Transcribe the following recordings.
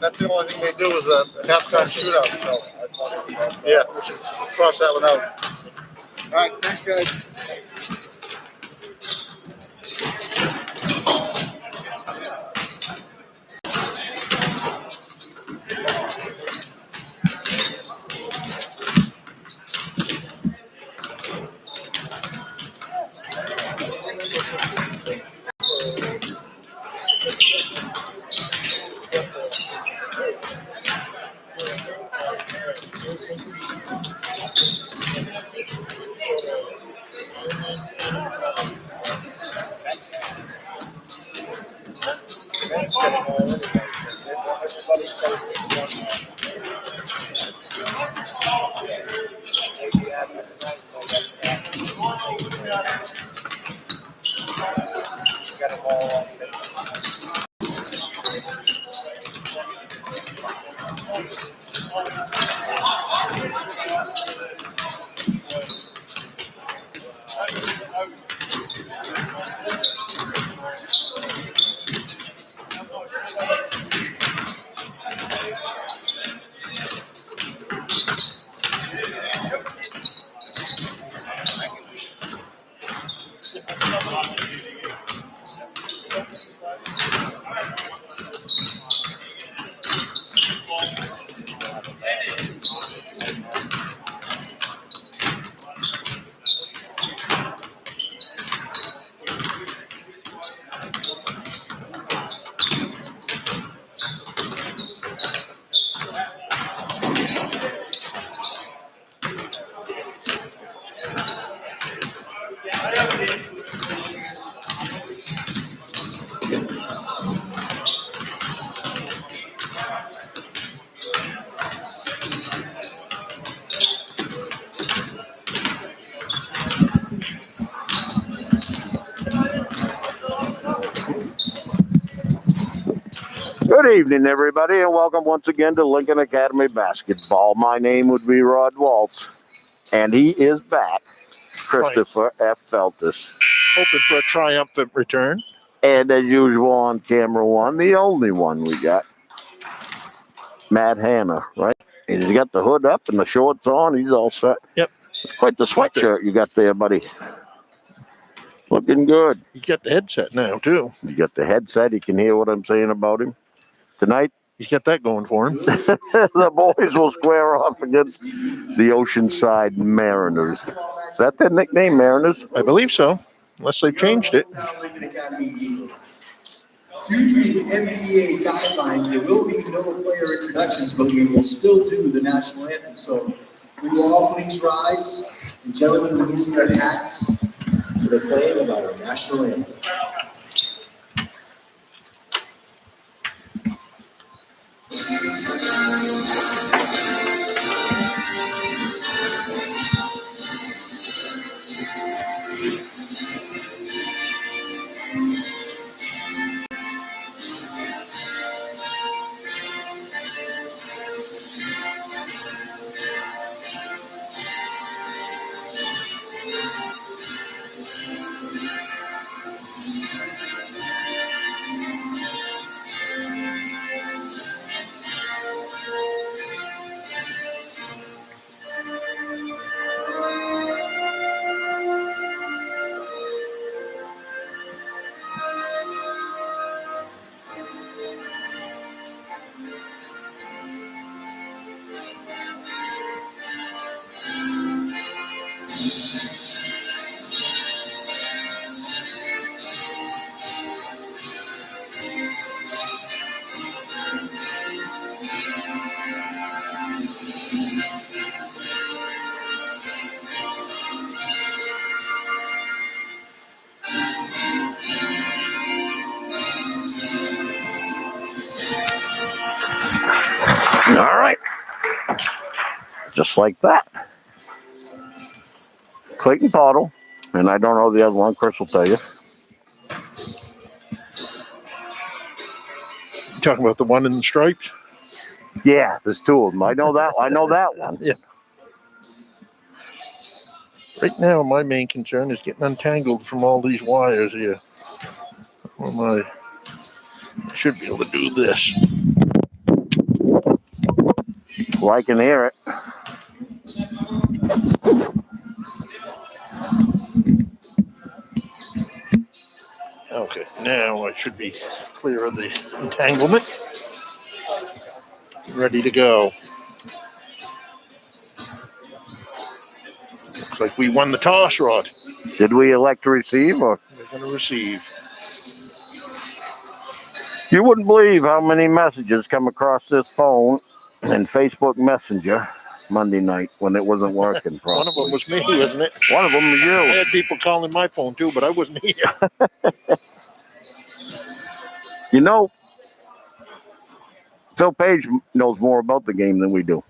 That's the only thing they do is a halftime shootout. So, yeah, cross that one out. All right, thanks, guys. Good evening, everybody, and welcome once again to Lincoln Academy Basketball. My name would be Rod Waltz, and he is back, Christopher F. Feltus. Hoping for a triumphant return. And as usual on camera one, the only one we got, Matt Hanna, right? He's got the hood up and the shorts on. He's all set. Yep. It's quite the sweatshirt you got there, buddy. Looking good. You got the headset now, too. You got the headset. You can hear what I'm saying about him. Tonight, He's got that going for him. the boys will square off against the Oceanside Mariners. Is that their nickname, Mariners? I believe so, unless they've changed it. Due to NBA guidelines, there will be no player introductions, but we will still do the national anthem. So we will all please rise, and gentlemen remove their hats to the playing of our national anthem. All right. Just like that. Clayton Pottle, and I don't know the other one. Chris will tell you. You talking about the one in the stripes? Yeah, there's two of them. I know that one. Yeah. Right now, my main concern is getting untangled from all these wires here. I should be able to do this. Well, I can hear it. Okay, now I should be clear of the entanglement. Ready to go. Looks like we won the toss, Rod. Did we elect to receive, or We're going to receive. you wouldn't believe how many messages come across this phone and Facebook Messenger Monday night when it wasn't working properly. One of them was me, wasn't it? One of them was I you. had people calling my phone too, but I wasn't here. You know, Phil Page knows more about the game than we do.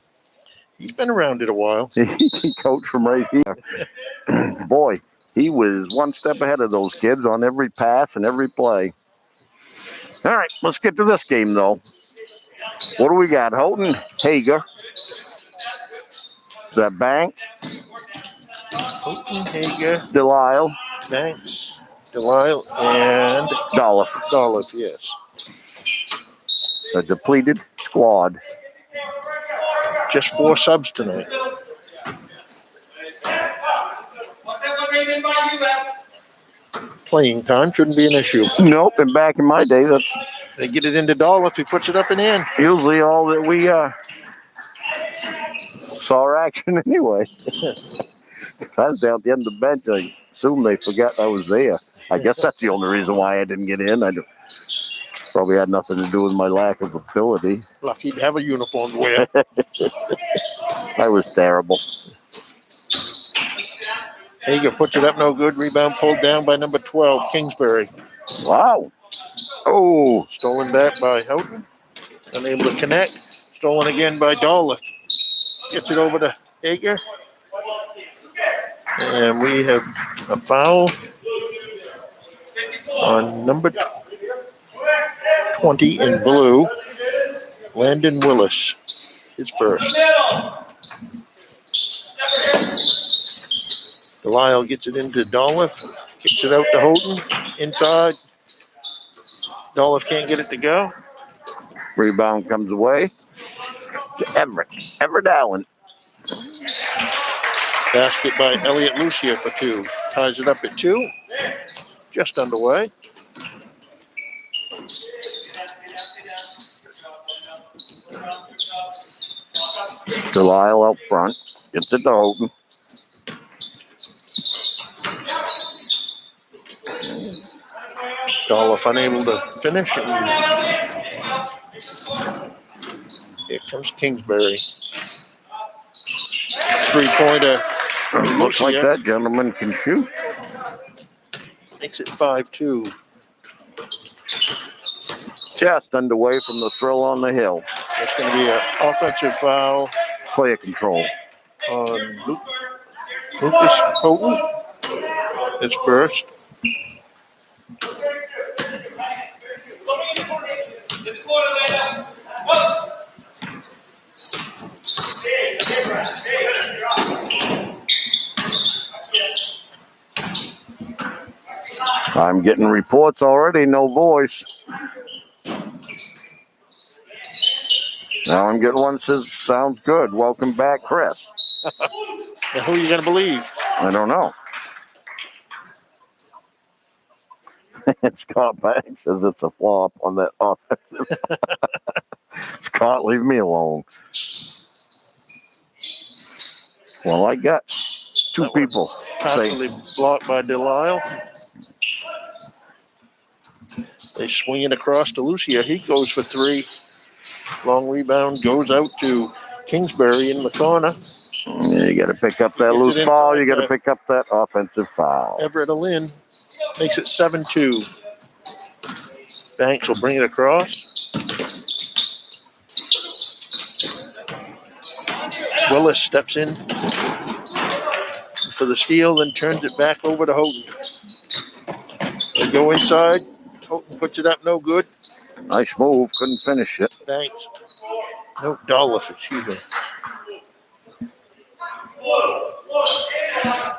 He's been around it a while. He coached from right here. Boy, he was one step ahead of those kids on every pass and every play. All right, let's get to this game, though. What do we got? Houghton, Hager. Is that Bank? Houghton, Hager, Delisle. Banks, Delisle, and Dolph. Dolph, yes. A depleted squad. Just 4 subs tonight. Playing time shouldn't be an issue. Nope, and back in my day, that's They get it into Dolph, he puts it up and in. usually all that we saw action anyway. I was down at the end of the bench. I assume they forgot I was there. I guess that's the only reason why I didn't get in. Probably had nothing to do with my lack of ability. Lucky to have a uniform to wear. I was terrible. Hager puts it up, no good. Rebound pulled down by number 12, Kingsbury. Wow. Oh, Stolen back by Houghton. Unable to connect. Stolen again by Dolph. Gets it over to Hager. And we have a foul on number 20 in blue, Landon Willis, his first. Delisle gets it into Dolph, kicks it out to Houghton, inside. Dolph can't get it to go. rebound comes away to Everett. Everett Allen. Basket by Elliot Lucia for 2. Ties it up at 2. Just underway. Delisle out front. Gets it to Houghton. Dolph unable to finish. Here comes Kingsbury. 3-pointer. Looks like Lucia. that gentleman can shoot. Makes it 5-2. Just underway from the throw on the hill. That's going to be an offensive foul Player control. on Lucas Houghton. It's first. I'm getting reports already, no voice. Now I'm getting one that says, sounds good. Welcome back, Chris. Now, who are you going to believe? I don't know. Scott Banks says it's a flop on that offensive. Scott, leave me alone. Well, I got 2 That one people Constantly saying, blocked by Delisle. They swing it across to Lucia. He goes for 3. Long rebound goes out to Kingsbury in the corner. yeah, you got to pick up that Gets it loose inside ball. You got to that. pick up that offensive foul. Everett Lynn makes it 7-2. Banks will bring it across. Willis steps in for the steal, then turns it back over to Houghton. They go inside. Houghton puts it up, no good. Nice move. Couldn't finish it. Banks. No, Dolph, excuse me.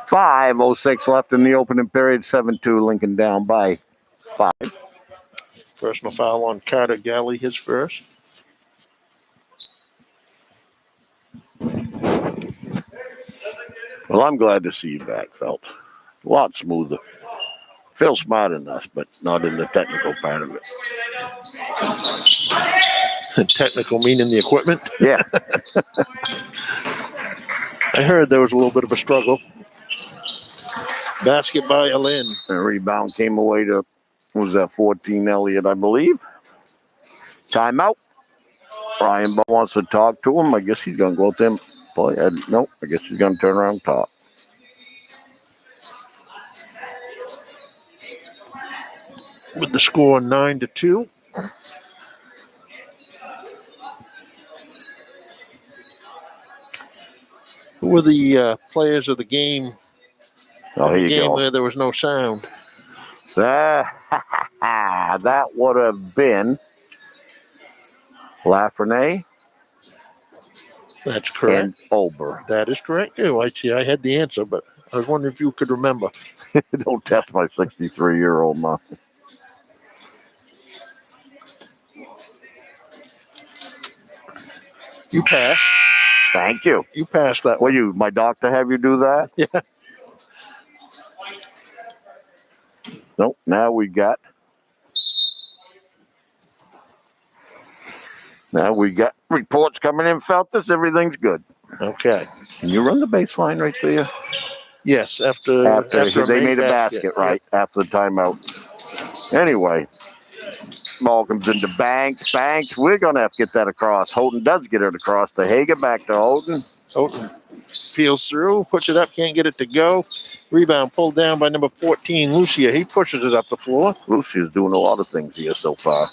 5:06 left in the opening period. 7-2. Lincoln down by 5. Personal foul on Carter Galley, his first. Well, I'm glad to see you back, Felt. A lot smoother. Phil smarter than us, but not in the technical part of it. Technical meaning the equipment? Yeah. I heard there was a little bit of a struggle. Basket by Alin. The rebound came away to, what was that, 14 Elliott, I believe. Timeout. Ryan Ball wants to talk to him. I guess he's going to go with him. Boy, nope. I guess he's going to turn around and talk. With the score 9-2. Who were the players of the game? Oh, here The you game go. where there was no sound. That would have been Lafreniere That's correct. and Ober. That is correct. Oh, I see. I had the answer, but I was wondering if you could remember. Don't test my 63-year-old mom. You passed. Thank you. You passed that Will one. you, my doctor, have you do that? Yeah. Nope. Now we got reports coming in. Feltus, everything's good. Okay. Can you run the baseline right there? Yes, after They made a basket, right? After the timeout. Anyway, ball comes into Banks. Banks, we're going to have to get that across. Houghton does get it across to Hager. Back to Houghton. Houghton peels through, puts it up, can't get it to go. Rebound pulled down by number 14, Lucia. He pushes it up the floor. Lucia's doing a lot of things here so far.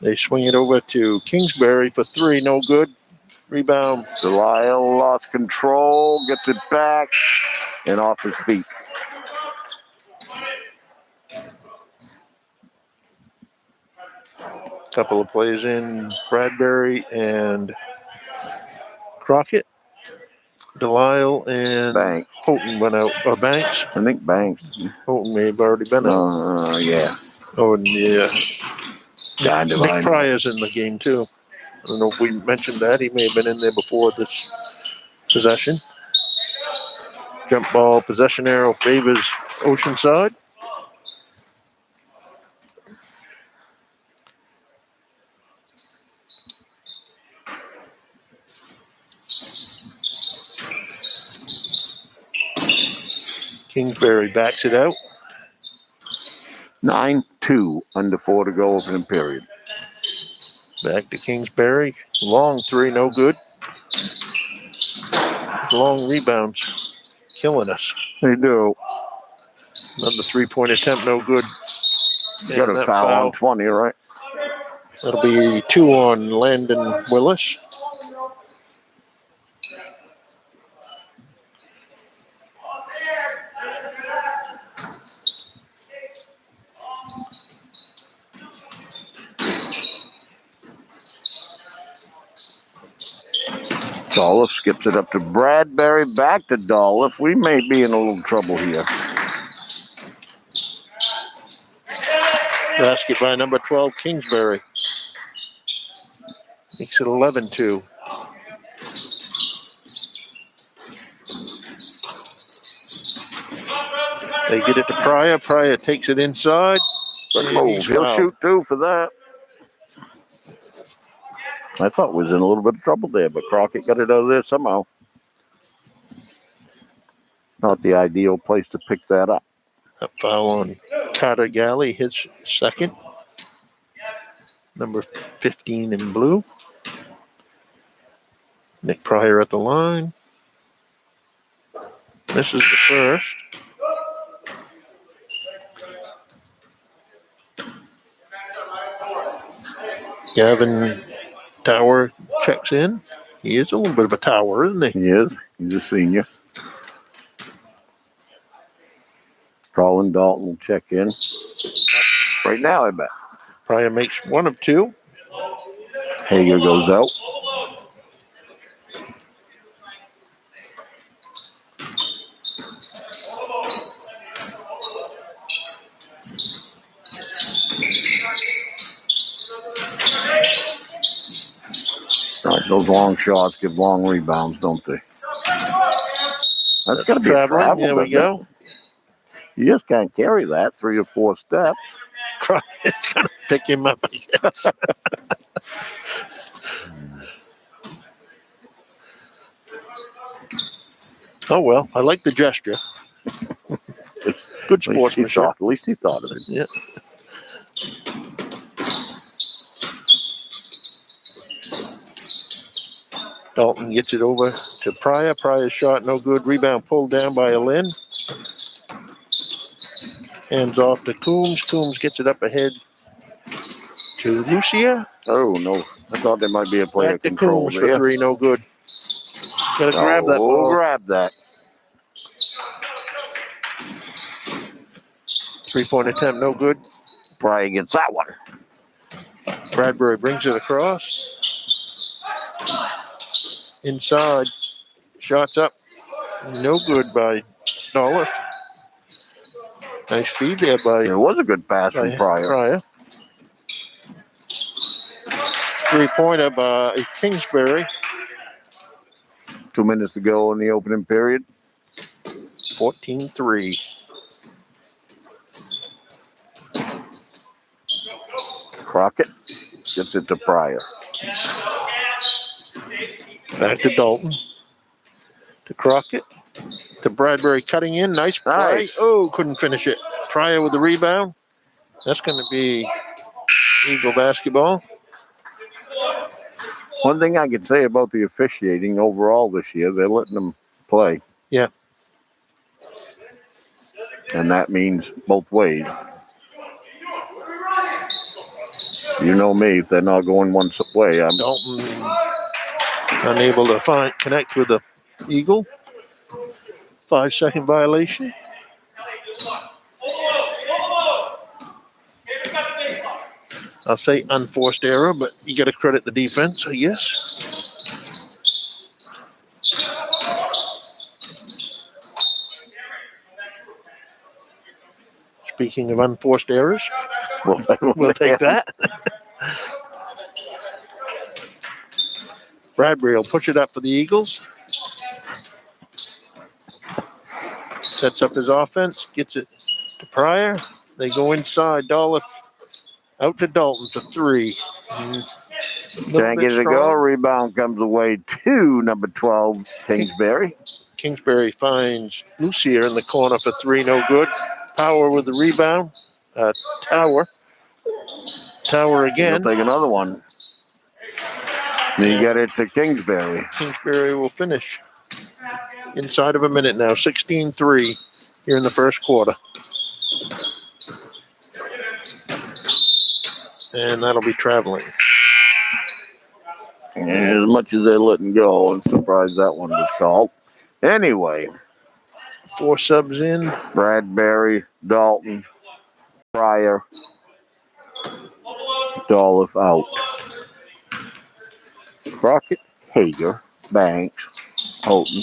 They swing it over to Kingsbury for three, no good. Rebound. Delisle lost control, gets it back, and off his feet. Couple of plays in, Bradbury and Crockett. Delisle and Banks. Houghton went out. Or Banks. I think Banks. Houghton may have already been out. Yeah. Oh, and yeah. Kind of. Nick Pryor's in the game, too. I don't know if we mentioned that. He may have been in there before this possession. Jump ball, possession arrow favors Oceanside. Kingsbury backs it out. 9-2, under 4 to go, opening period. Back to Kingsbury. Long three, no good. Long rebounds, killing us. They do. Another three-point attempt, no good. Got a foul on 20, right? That'll be 2 on Landon Willis. Dolph skips it up to Bradbury, back to Dolph. We may be in a little trouble here. Basket by number 12, Kingsbury. Makes it 11-2. They get it to Pryor. Pryor takes it inside. Good move. He'll shoot 2 for that. I thought was in a little bit of trouble there, but Crockett got it out of there somehow. Not the ideal place to pick that up. A foul on Carter Galley, his second. Number 15 in blue. Nick Pryor at the line. This is the first. Gavin Tower checks in. He is a little bit of a tower, isn't he? He is. He's a senior. Colin Dalton will check in. Right now, I bet. Pryor makes 1 of 2. Hager goes out. All right, those long shots give long rebounds, don't they? That's got to be a traveling. travel. There we doesn't go. it? You just can't carry that 3 or 4 steps. It's going to pick him up, I guess. Oh, well, I like the gesture. Good sportsmanship. At least he thought of it. Yeah. Dalton gets it over to Pryor. Pryor's shot, no good. Rebound pulled down by Alin. Hands off to Coombs. Coombs gets it up ahead to Lucia. Oh, no. I thought there might be a player Back to control Coombs for there. 3, no good. Gotta grab that ball. Grab that. 3-point attempt, no good. Pryor gets that one. Bradbury brings it across. Inside. Shots up. No good by Dolph. Nice feed there by It was a good pass from Pryor. 3-pointer by Kingsbury. 2 minutes to go in the opening period. 14-3. Crockett gets it to Pryor. Back to Dalton. To Crockett. To Bradbury cutting in. Nice play. Nice. Oh, couldn't finish it. Pryor with the rebound. That's going to be Eagle basketball. One thing I can say about the officiating overall this year, they're letting them play. Yeah. And that means both ways. You know me, if they're not going one way, I'm Dalton unable to connect with the Eagle. 5-second violation. I'll say unforced error, but you got to credit the defense, I guess. Speaking of unforced errors, we'll take that. Bradbury will push it up for the Eagles. Sets up his offense, gets it to Pryor. They go inside. Dolph out to Dalton for 3. Can't get it to go. Rebound comes away to number 12, Kingsbury. Kingsbury finds Lucia in the corner for 3, no good. Power with the rebound. Tower again. He'll take another one. And you get it to Kingsbury. Kingsbury will finish inside of a minute now. 16-3 here in the first quarter. And that'll be traveling. As much as they're letting go, I'm surprised that one was called. Anyway. 4 subs in. Bradbury, Dalton, Pryor, Dolph out. Crockett, Hager, Banks, Houghton.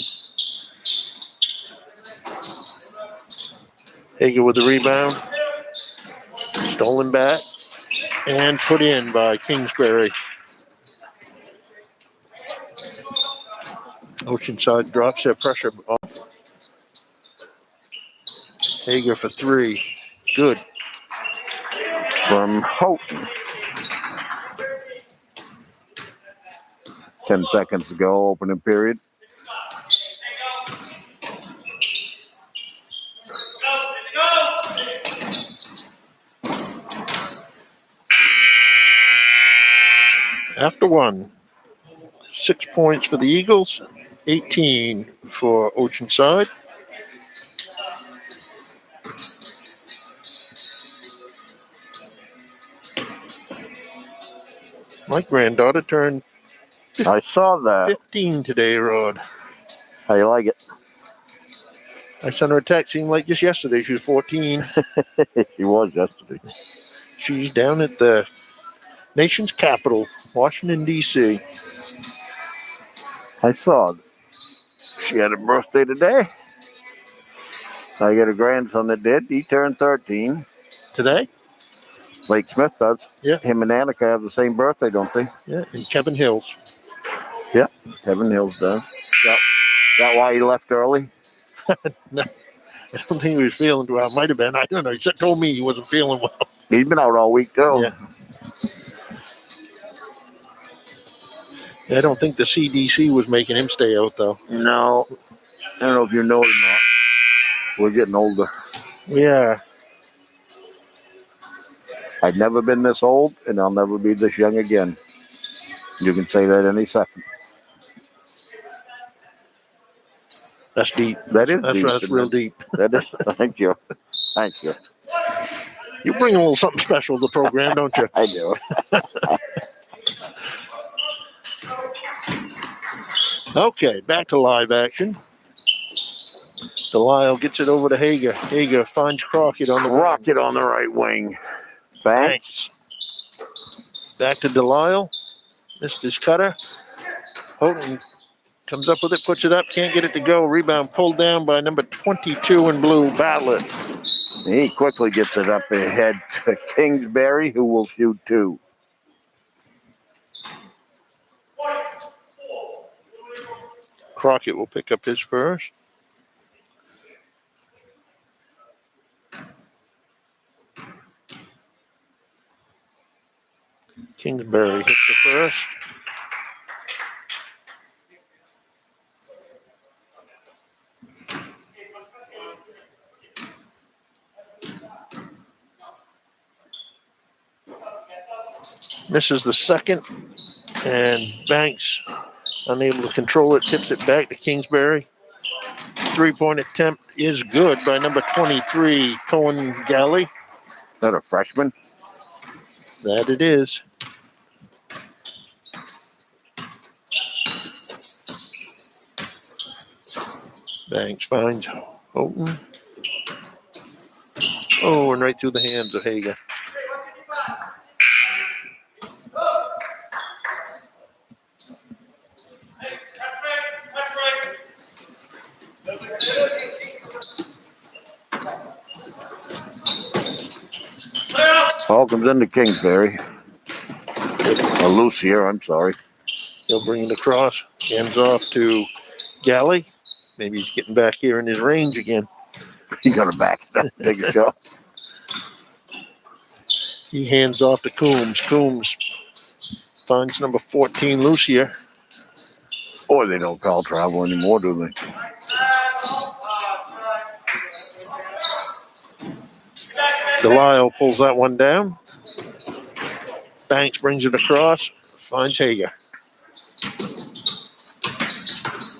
Hager with the rebound. Stolen back. And put in by Kingsbury. Oceanside drops their pressure off. Hager for 3. Good. From Houghton. 10 seconds to go, opening period. After 1. 6 points for the Eagles, 18 for Oceanside. My granddaughter turned I saw that. 15 today, Rod. How you like it? I sent her a text, seemed like just yesterday she was 14. She was yesterday. She's down at the nation's capital, Washington, D.C. I saw it. She had a birthday today. I got a grandson that did. He turned 13. Today? Blake Smith does. Yeah. Him and Annika have the same birthday, don't they? Yeah, in Kevin Hills. Yeah. Kevin Hills does. That why he left early? No, I don't think he was feeling well. Might have been. I don't know. He told me he wasn't feeling well. He's been out all week, too. Yeah. I don't think the CDC was making him stay out, though. No. I don't know if you know it or not. We're getting older. Yeah. I've never been this old, and I'll never be this young again. You can say that any second. That's deep. That is That's deep. That's real deep. That is. Thank you. Thank you. You bring a little something special to the program, don't you? I do. Okay, back to live action. Delisle gets it over to Hager. Hager finds Crockett on the wing. Rocket on the right wing. Thanks. Back to Delisle. Missed his cutter. Houghton comes up with it, puts it up, can't get it to go. Rebound pulled down by number 22 in blue, Bartlett. He quickly gets it up ahead to Kingsbury, who will shoot 2. Crockett will pick up his first. Kingsbury hits the first. Misses the second. And Banks, unable to control it, tips it back to Kingsbury. 3-point attempt is good by number 23, Cohen Galley. Is that a freshman? That it is. Banks finds Houghton. Oh, and right through the hands of Hager. Ball comes into Kingsbury. Or Lucier, I'm sorry. He'll bring it across. Hands off to Galley. Maybe he's getting back here in his range again. He got a back. Take a shot. He hands off to Coombs. Coombs finds number 14, Lucier. Or they don't call travel anymore, do they? Delisle pulls that one down. Banks brings it across. Finds Hager.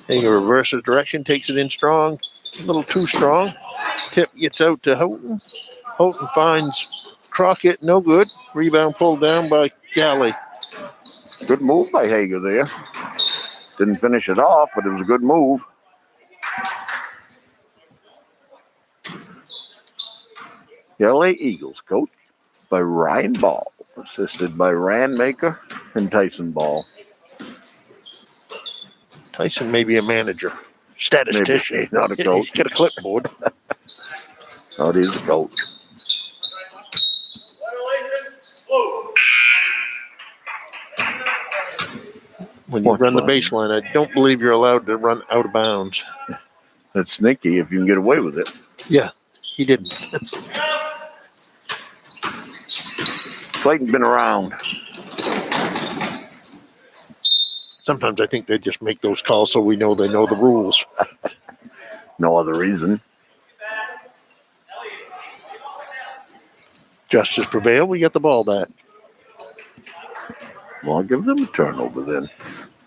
Hager reverses direction, takes it in strong. A little too strong. Tip gets out to Houghton. Houghton finds Crockett. No good. Rebound pulled down by Galley. Good move by Hager there. Didn't finish it off, but it was a good move. The LA Eagles, coached by Ryan Ball, assisted by Rand Maker and Tyson Ball. Tyson may be a manager. Statistician. Maybe he's not a coach. He's got a clipboard. Oh, he's a coach. When you run the baseline, I don't believe you're allowed to run out of bounds. That's sneaky if you can get away with it. Yeah, he didn't. Clayton's been around. Sometimes I think they just make those calls so we know they know the rules. No other reason. Justice prevailed. We get the ball back. Well, I'll give them a turnover then.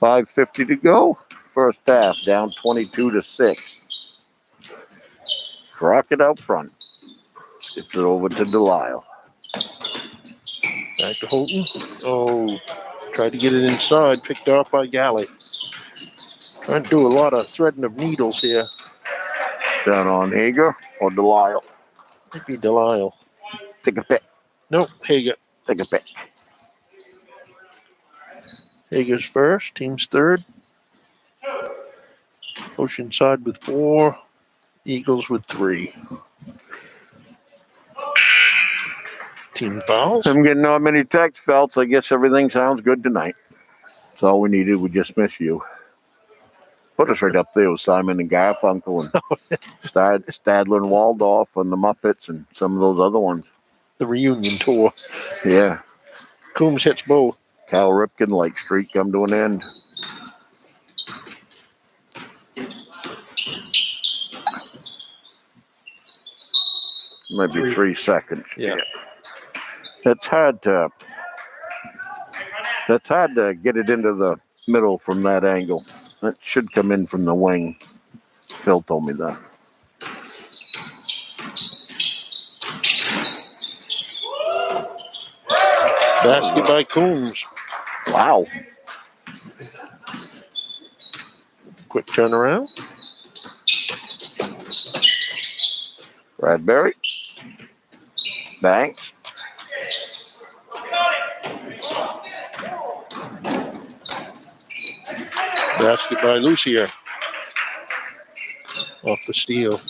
5:50 to go. First half, down 22-6. Crockett out front. Skips it over to Delisle. Back to Houghton. Oh, tried to get it inside. Picked off by Galley. Trying to do a lot of threading of needles here. Down on Hager or Delisle. Maybe Delisle. Take a pick. Nope, Hager. Take a pick. Hager's first. Team's third. Oceanside with 4. Eagles with 3. Team fouls. I'm getting not many text felts. I guess everything sounds good tonight. That's all we needed. We just miss you. Put us right up there with Simon and Garfunkel and Stadler and Waldorf and the Muppets and some of those other ones. The reunion tour. Yeah. Coombs hits both. Cal Ripken, Lake Street come to an end. Maybe 3 seconds. Yeah. That's hard to get it into the middle from that angle. That should come in from the wing. Phil told me that. Basket by Coombs. Wow. Quick turnaround. Bradbury. Banks. Basket by Lucier. Off the steal.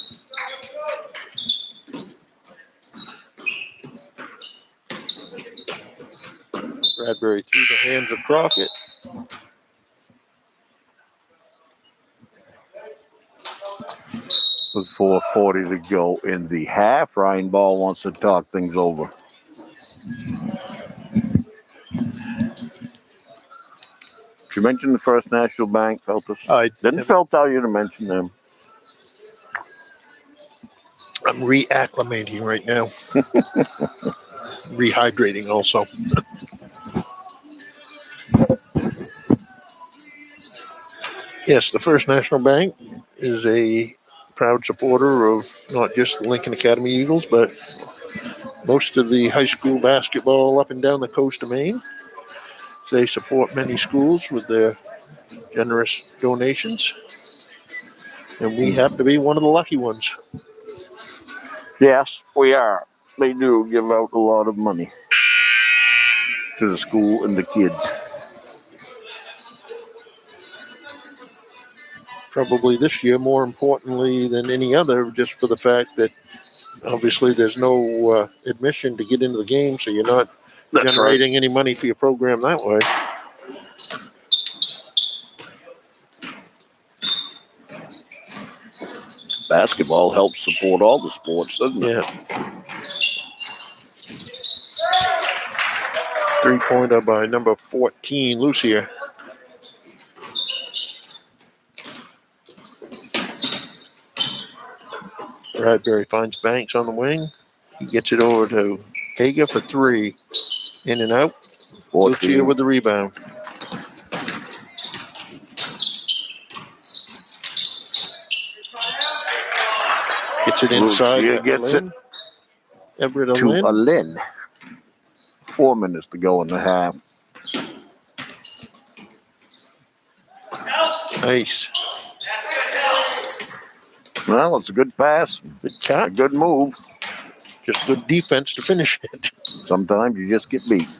Bradbury through the hands of Crockett. With 4:40 to go in the half, Ryan Ball wants to talk things over. Did you mention the First National Bank, Feltus? Didn't Felt tell you to mention them? I'm reacclimating right now. Rehydrating also. Yes, the First National Bank is a proud supporter of not just the Lincoln Academy Eagles, but most of the high school basketball up and down the coast of Maine. They support many schools with their generous donations, and we happen to be one of the lucky ones. Yes, we are. They do give out a lot of money to the school and the kids. Probably this year, more importantly than any other, just for the fact that obviously there's no admission to get into the game, so you're not generating any money for your program that way. Basketball helps support all the sports, doesn't it? Yeah. 3-pointer by number 14, Lucier. Bradbury finds Banks on the wing. He gets it over to Hager for 3. In and out. Lucier with the rebound. Gets it inside. Lucier gets it Everett to Alin. 4 minutes to go in the half. Nice. Well, it's a good pass. Good cut. A good move. Just good defense to finish it. Sometimes you just get beat.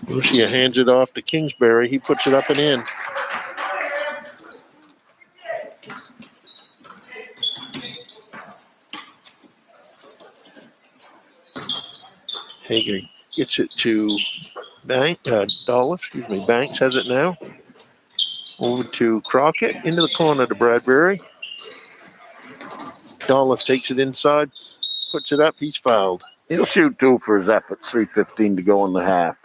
Lucier hands it off to Kingsbury. He puts it up and in. Hager gets it to Banks has it now. Over to Crockett, into the corner to Bradbury. Dolph takes it inside, puts it up, he's fouled. He'll shoot 2 for his efforts, 3:15 to go in the half.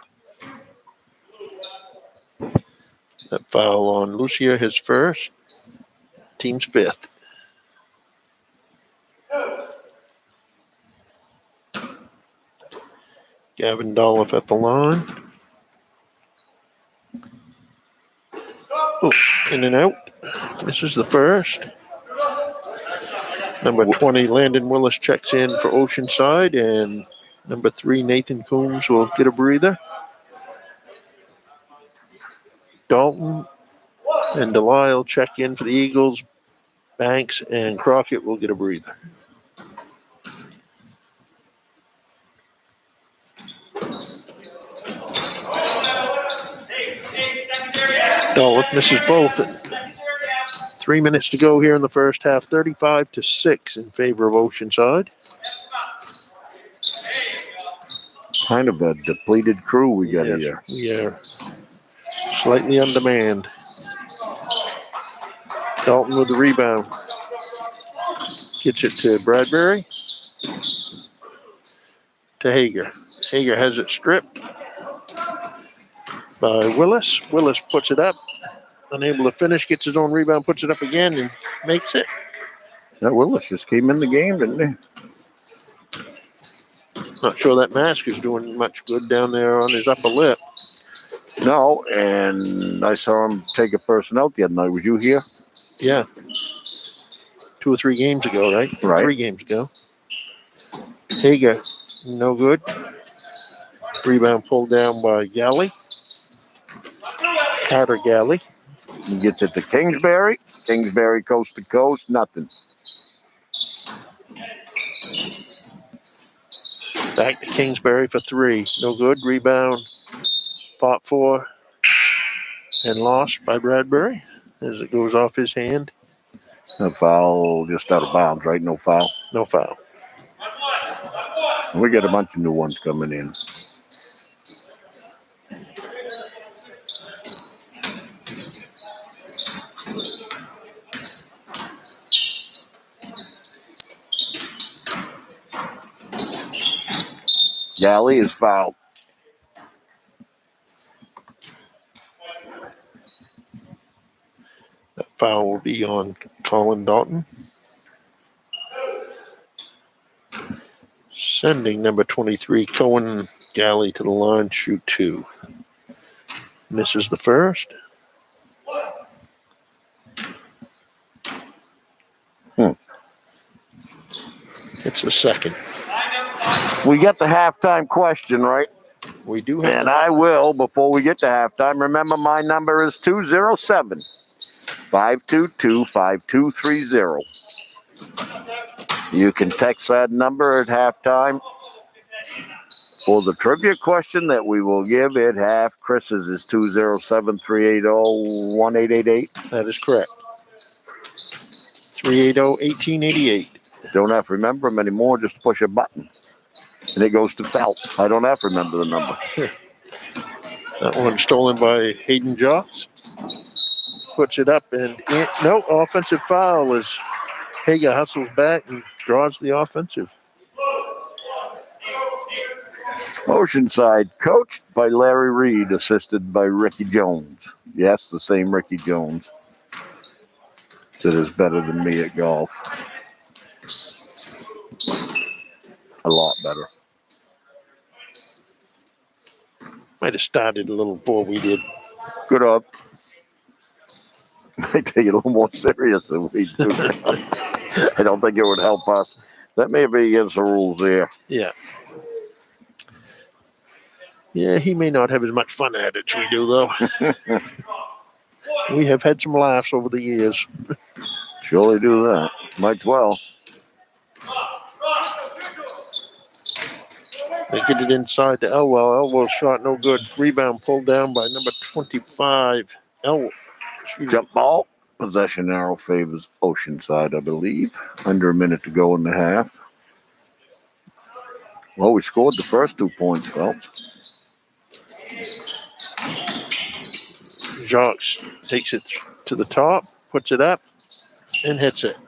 That foul on Lucier, his first, team's 5th. Gavin Dolph at the line. Oh, in and out. This is the first. Number 20, Landon Willis checks in for Oceanside, and number 3, Nathan Coombs will get a breather. Dalton and Delisle check in for the Eagles. Banks and Crockett will get a breather. Dolph misses both. 3 minutes to go here in the first half. 35-6 in favor of Oceanside. Kind of a depleted crew we got here. We are slightly undermanned. Dalton with the rebound. Gets it to Bradbury. To Hager. Hager has it stripped by Willis. Willis puts it up. Unable to finish. Gets his own rebound. Puts it up again and makes it. That Willis just came in the game, didn't he? Not sure that mask is doing much good down there on his upper lip. No, and I saw him take a person out the other night. Was you here? Yeah. 2 or 3 games ago, right? Right. 3 games ago. Hager, no good. Rebound pulled down by Galley. Carter Galley. He gets it to Kingsbury. Kingsbury coast to coast, nothing. Back to Kingsbury for 3. No good. Rebound. Fought for and lost by Bradbury as it goes off his hand. A foul just out of bounds, right? No foul. No foul. We got a bunch of new ones coming in. Galley is fouled. That foul will be on Colin Dalton. Sending number 23, Cohen Galley, to the line, shoot 2. Misses the first. It's the second. We got the halftime question, right? We do have. And I will, before we get to halftime, remember my number is 207-522-5230. You can text that number at halftime for the trivia question that we will give at half. Chris's is 207-380-1888. That is correct. 380-1888. Don't have to remember them anymore, just push a button. And it goes to Phelps. I don't have to remember the number. That one stolen by Hayden Joss. Puts it up and in. No, offensive foul as Hager hustles back and draws the offensive. Oceanside, coached by Larry Reed, assisted by Ricky Jones. Yes, the same Ricky Jones that is better than me at golf. A lot better. Might have started a little before we did. Good up. I take it a little more serious than we do. I don't think it would help us. That may be against the rules there. Yeah. Yeah, he may not have as much fun at it as we do, though. We have had some laughs over the years. Surely do that. Might as well. They get it inside to Elwell. Elwell shot no good. Rebound pulled down by number 25. Jump ball. Possession arrow favors Oceanside, I believe. Under a minute to go in the half. Well, we scored the first 2 points, Phelps. Jacques takes it to the top, puts it up, and hits it.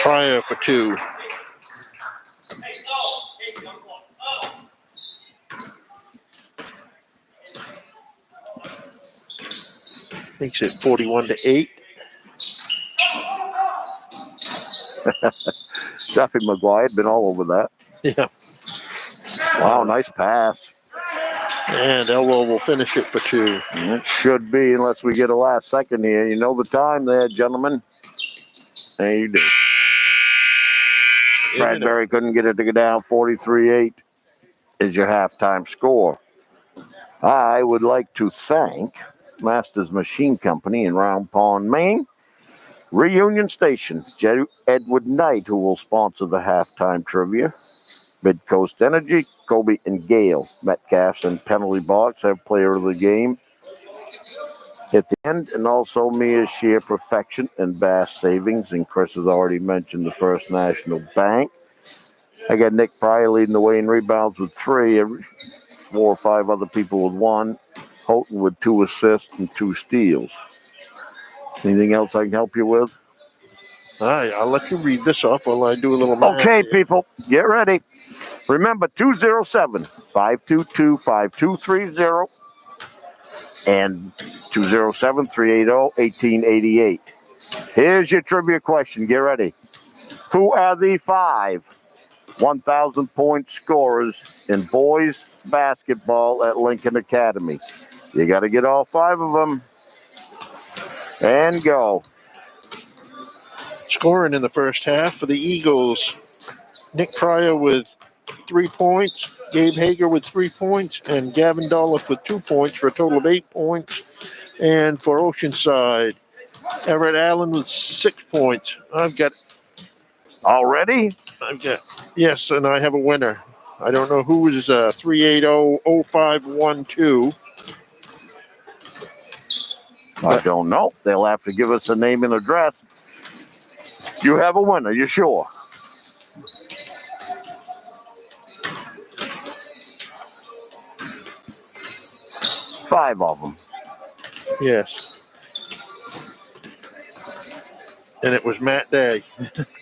Pryor for 2. Makes it 41-8. Duffy McGuire had been all over that. Yeah. Wow, nice pass. And Elwell will finish it for 2. It should be, unless we get a last second here. You know the time there, gentlemen. There you do. Bradbury couldn't get it to go down. 43-8 is your halftime score. I would like to thank Masters Machine Company in Round Pond, Maine. Reunion Station, Edward Knight, who will sponsor the halftime trivia. Mid-Coast Energy, Kobe and Gale Metcalfs and penalty box have player of the game at the end, and also Mia's sheer perfection and vast savings. And Chris has already mentioned the First National Bank. I got Nick Pryor leading the way in rebounds with 3. 4 or 5 other people with 1. Houghton with 2 assists and 2 steals. Anything else I can help you with? All right, I'll let you read this off while I do a little math. Okay, here. people, get ready. Remember, 207-522-5230 and 207-380-1888. Here's your trivia question. Get ready. Who are the 5 1,000-point scorers in boys basketball at Lincoln Academy? You got to get all 5 of them. And go. Scoring in the first half for the Eagles. Nick Pryor with 3 points, Gabe Hager with 3 points, and Gavin Dolliff with 2 points for a total of 8 points. And for Oceanside, Everett Allen with 6 points. Already? Yes, and I have a winner. I don't know who is 380-0512. I don't know. They'll have to give us a name and address. You have a winner, you sure? Five of them. Yes. And it was Matt Day.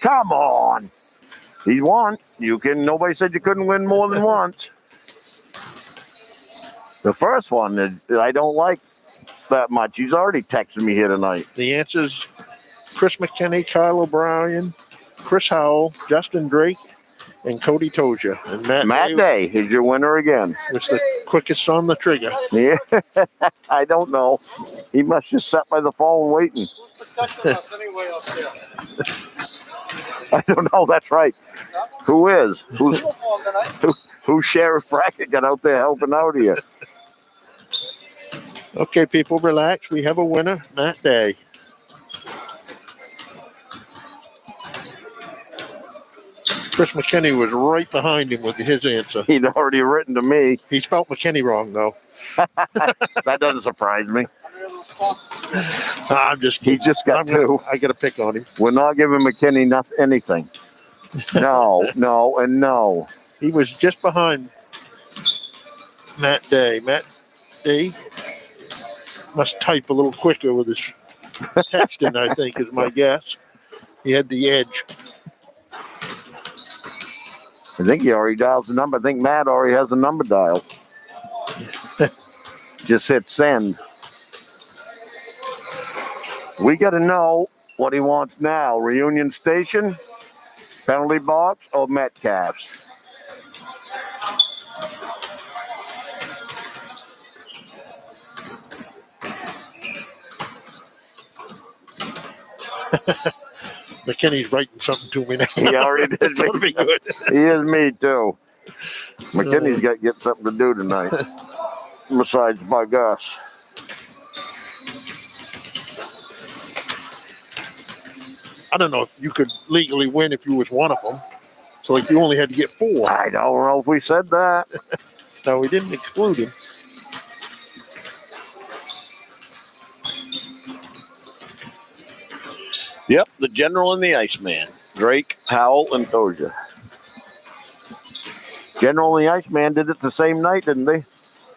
Come on. He won. Nobody said you couldn't win more than once. The first one, I don't like that much. He's already texted me here tonight. The answers: Chris McKinney, Kyle O'Brien, Chris Howell, Justin Drake, and Cody Toja. And Matt Day is your winner again. Was the quickest on the trigger. Yeah, I don't know. He must just sat by the phone waiting. I don't know. That's right. Who is? Who's Sheriff Brackett got out there helping out here? Okay, people, relax. We have a winner, Matt Day. Chris McKinney was right behind him with his answer. He'd already written to me. He spelled McKinney wrong, though. That doesn't surprise me. I'm just kidding. He just got 2. I got to pick on him. We're not giving McKinney anything. No, no, and no. He was just behind Matt Day. Matt Day must type a little quicker with his texting, I think, is my guess. He had the edge. I think he already dialed the number. I think Matt already has the number dialed. Just hit send. We got to know what he wants now. Reunion Station, penalty box, or Metcalfs? McKinney's writing something to me now. He already did. Be good. He is me, too. McKinney's got to get something to do tonight. Besides bug us. I don't know if you could legally win if you was one of them. So like you only had to get 4. I don't know if we said that. No, we didn't exclude him. Yep, the General and the Iceman. Drake, Howell, and Toja. General and the Iceman did it the same night, didn't they?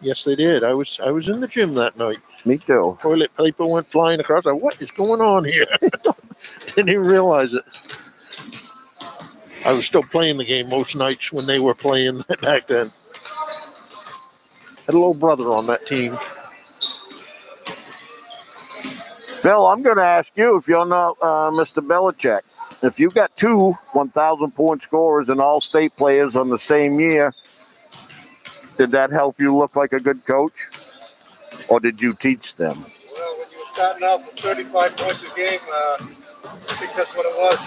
Yes, they did. I was in the gym that night. Me too. Toilet paper went flying across. What is going on here? Didn't even realize it. I was still playing the game most nights when they were playing back then. Had a little brother on that team. Bill, I'm going to ask you, if you're not Mr. Belichick, if you got 2 1,000-point scorers and all-state players on the same year, did that help you look like a good coach? Or did you teach them? Well, when you were starting out with 35 points a game, I think that's what it was,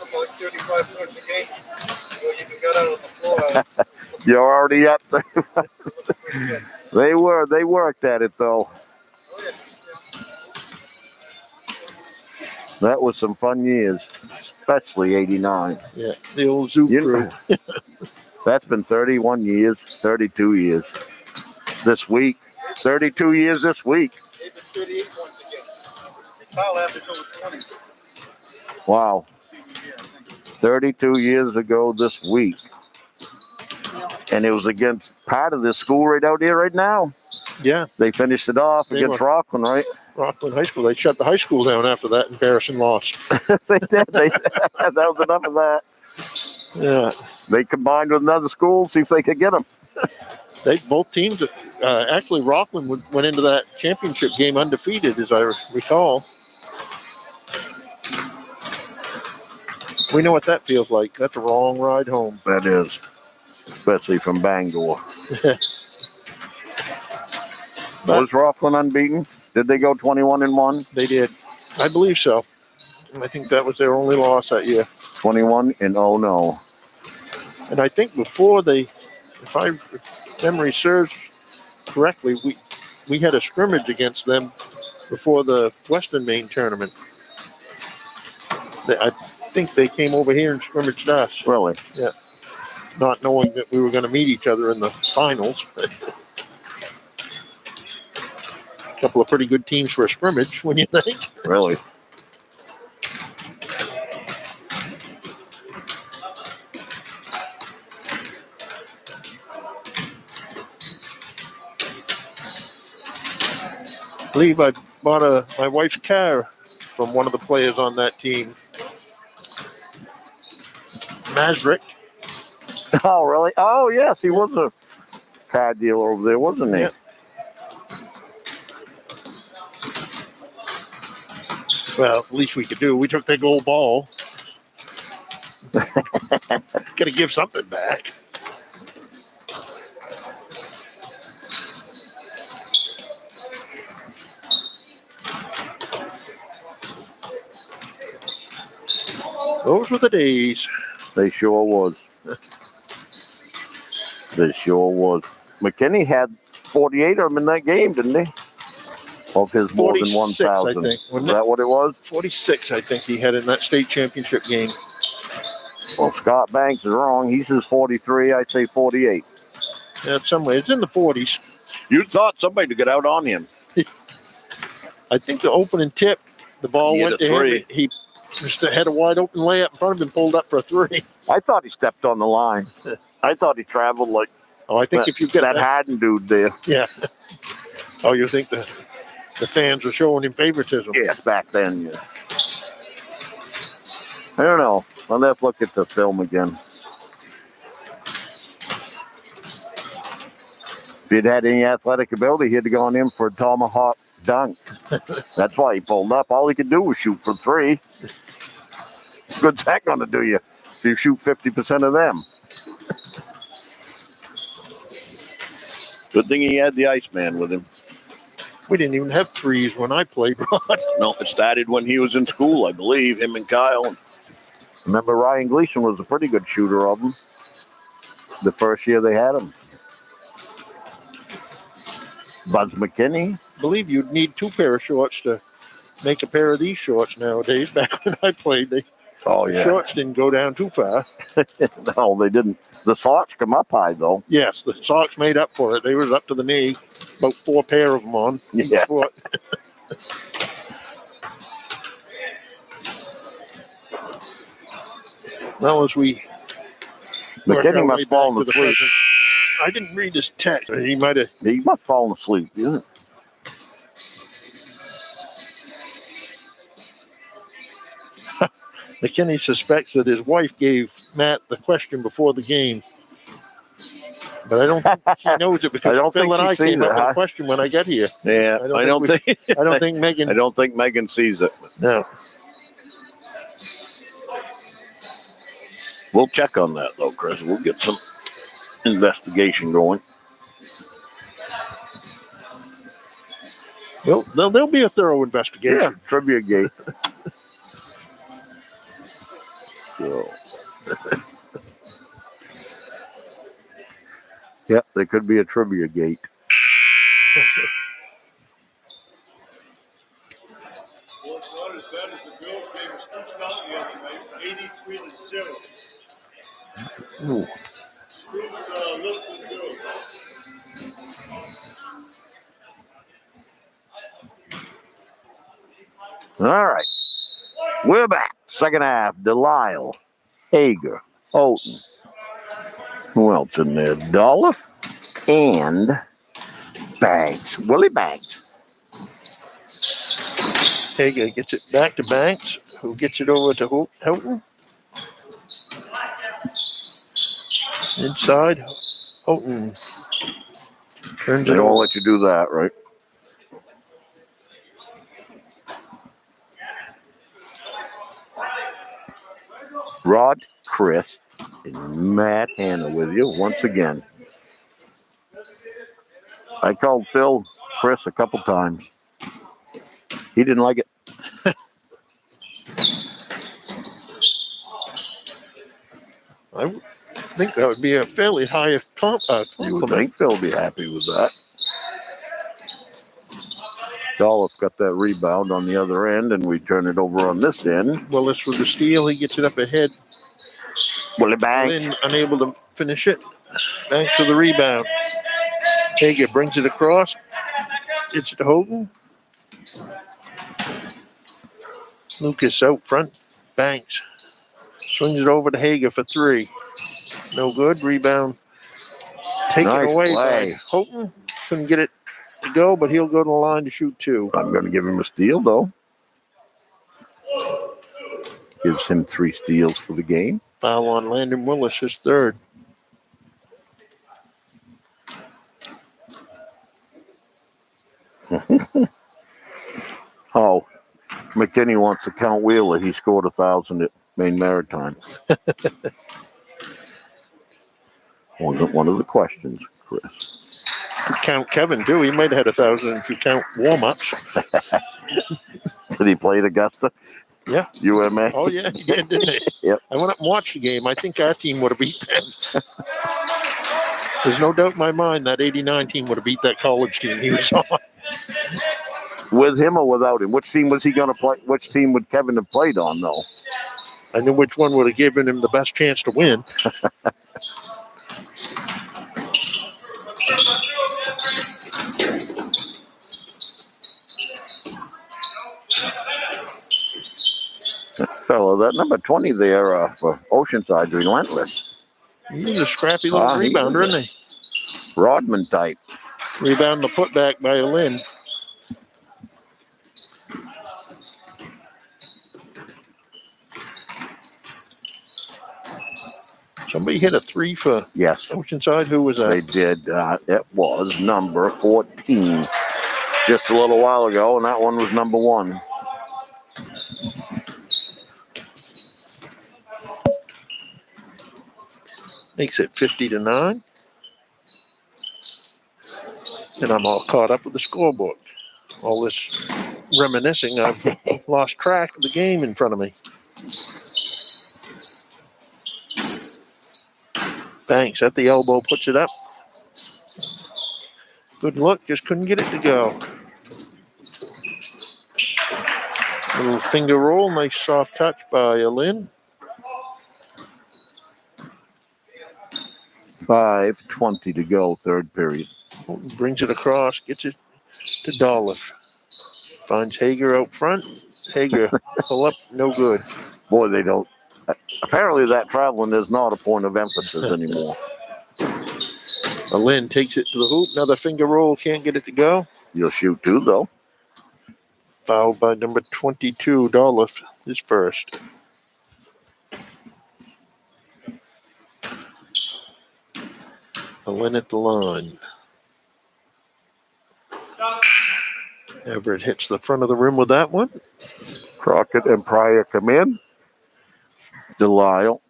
about 35 points a game. You even got out on the floor. You're already up there. They worked at it, though. Oh, yeah. That was some fun years, especially '89. Yeah, the old zoo crew. That's been 31 years, 32 years. This week. 32 years this week. They've been 38 points again. Kyle averaged over 20. Wow. 32 years ago this week. And it was against part of this school right out here right now. Yeah, They finished it off They against were- Rockland, right? Rockland High School. They shut the high school down after that embarrassing loss. They did. That was enough of that. Yeah, They combined with another school, see if they could get them. both teams. Actually, Rockland went into that championship game undefeated, as I recall. We know what that feels like. That's a long ride home. That is, especially from Bangor. Was Rockland unbeaten? Did they go 21-1? They did. I believe so. I think that was their only loss that year. 21 and oh no. And I think before if memory serves correctly, we had a scrimmage against them before the Western Maine tournament. I think they came over here and scrimmaged us, Really? not knowing that we were going to meet each other in the finals. A couple of pretty good teams for a scrimmage, when you think. Really? I believe I bought my wife's car from one of the players on that team. Masrick. Oh, really? Oh, yes, he was a car dealer over there, wasn't he? Yeah. Well, the least we could do. We took their gold ball. Got to give something back. Those were the days. They sure was. They sure was. McKinney had 48 of them in that game, didn't he? Of his more than 46, 1,000. I think. Is that what it was? 46, I think he had in that state championship game. Well, Scott Banks is wrong. He says 43. I say 48. Yeah, somewhere. It's in the 40s. You thought somebody to get out on him. I think the opening tip, the ball He hit went a to three. him. He just had a wide open layup in front of him, pulled up for a three. I thought he stepped on the line. I thought he traveled like Oh, I think if you get that Haddon dude there. yeah. Oh, you think the fans were showing him favoritism? Yes, back then, yeah. I don't know. I'll have to look at the film again. If he'd had any athletic ability, he'd have gone in for a tomahawk dunk. That's why he pulled up. All he could do was shoot for three. Good's that going to do you if you shoot 50% of them? Good thing he had the Iceman with him. We didn't even have threes when I played, Rod. No, it started when he was in school, I believe, him and Kyle. Remember, Ryan Gleason was a pretty good shooter of them the first year they had him. Buzz McKinney. I believe you'd need two pair of shorts to make a pair of these shorts nowadays. Back when I played, the shorts didn't go down too far. No, they didn't. The socks come up high, though. Yes, the socks made up for it. They was up to the knee. About 4 pair of them on each Yeah. foot. Well, as we work our McKinney way must back fall to the asleep. present, I didn't read his text. He might have. He must fall asleep, isn't it? McKinney suspects that his wife gave Matt the question before the game. But I don't think she knows it because I don't Phil think and I she came sees up it, with huh? a question when I get here. Yeah, I don't think I don't think Megan. I don't think Megan sees it. No. We'll check on that, though, Chris. We'll get some investigation going. Well, there'll be a thorough investigation. Yeah, trivia gate. So. Yep, there could be a trivia gate. Well, it's not as bad as the Bills game was Stoops Mountain the other night, 83-0. Ooh. All right. We're back. Second half. Delisle, Hager, Houghton. Who else in there? Dolph and Banks. Willie Banks. Hager gets it back to Banks, who gets it over to Houghton. Inside, Houghton turns They it don't over. let you do that, right? Rod, Chris, and Matt Hanna with you once again. I called Phil Chris a couple times. He didn't like it. I would think that would be a fairly high You would compliment. think Phil would be happy with that. Dolph got that rebound on the other end, and we turn it over on this end. Willis with the steal. He gets it up ahead. Willie Banks. Lynn unable to finish it. Banks with the rebound. Hager brings it across. Gets it to Houghton. Lucas out front. Banks swings it over to Hager for three. No good. Rebound taken Nice away play. by Houghton. Couldn't get it to go, but he'll go to the line to shoot two. I'm going to give him a steal, though. Gives him 3 steals for the game. Foul on Landon Willis, his third. Oh, McKinney wants to count Wheeler. He scored 1,000 at Maine Maritime. Wasn't one of the questions, Chris. You count Kevin, too. He might have had 1,000 if you count warm-ups. Did he play at Augusta? Yeah. UMA? Oh, yeah, he did, didn't he? Yep. I went up and watched the game. I think our team would have beat them. There's no doubt in my mind that 89 team would have beat that college team he was on. With him or without him? Which team was he going to play? Which team would Kevin have played on, though? I knew which one would have given him the best chance to win. Fellow, that number 20 there for Oceanside, relentless. He's a scrappy little rebounder, isn't he? Rodman type. Rebound the putback by Lynn. Somebody hit a three for Yes, Oceanside. Who was that? they did. It was number 14 just a little while ago, and that one was number 1. Makes it 50-9. And I'm all caught up with the scoreboard. All this reminiscing, I've lost track of the game in front of me. Banks at the elbow, puts it up. Good look, just couldn't get it to go. Little finger roll, nice soft touch by Lynn. 5:20 to go, third period. Brings it across, gets it to Dolph. Finds Hager out front. Hager pull up, no good. Boy, they don't. Apparently, that traveling is not a point of emphasis anymore. Lynn takes it to the hoop. Another finger roll, can't get it to go. You'll shoot 2, though. Fouled by number 22, Dolph, his first. Lynn at the line. Everett hits the front of the rim with that one. Crockett and Pryor come in. Delisle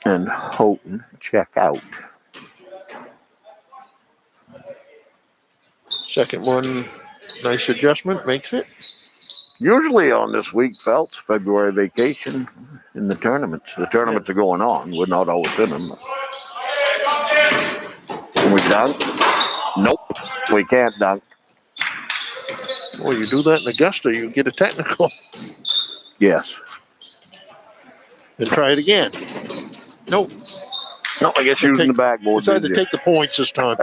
and Houghton check out. Second one, nice adjustment, makes it. Usually on this week, Phelps, February vacation in the tournaments. The tournaments are going on. We're not always in them. Can we dunk? Nope, we can't dunk. Well, you do that in Augusta, you get a technical. Yes. And try it again. Nope. No, I guess using the backboard. Decided to take the points this time.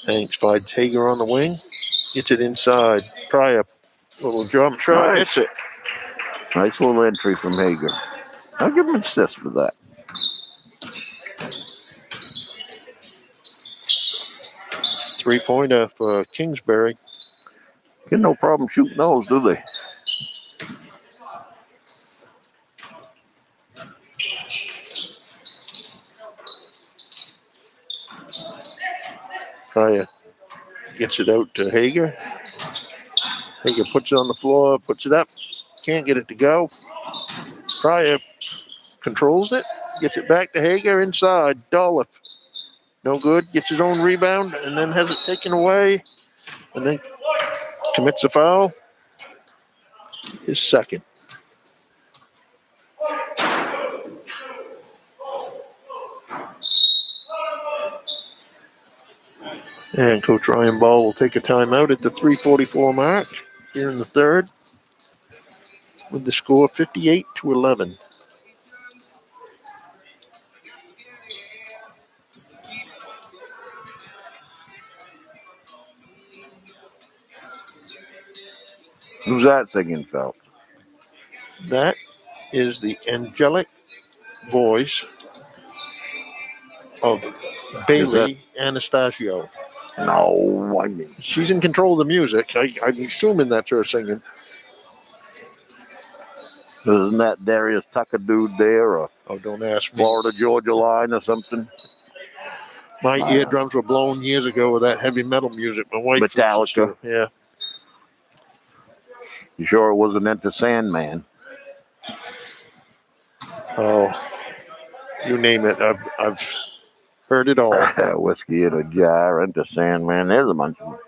Banks finds Hager on the wing. Gets it inside. Pryor, little jump shot. Nice. Hits it. Nice little entry from Hager. I'll give him an assist for that. Three-pointer for Kingsbury. Get no problem shooting those, do they? Pryor gets it out to Hager. Hager puts it on the floor, puts it up. Can't get it to go. Pryor controls it. Gets it back to Hager inside. Dollif. No good. Gets his own rebound and then has it taken away. And then commits a foul. His second. And Coach Ryan Ball will take a timeout at the 3:44 mark here in the third with the score 58-11. Who's that singing, Phelps? That is the angelic voice of Bailey Anastasio. No, I mean, She's in control of the music. I'm assuming that's her singing. isn't that Darius Tucker dude there, or Oh, don't ask me. Florida Georgia line or something? My eardrums were blown years ago with that heavy metal music. My wife listens to Metallica. it. Yeah. You sure it wasn't Enter Sandman? Oh, you name it. I've heard it all. Whiskey in a jar, Enter Sandman. There's a bunch of them.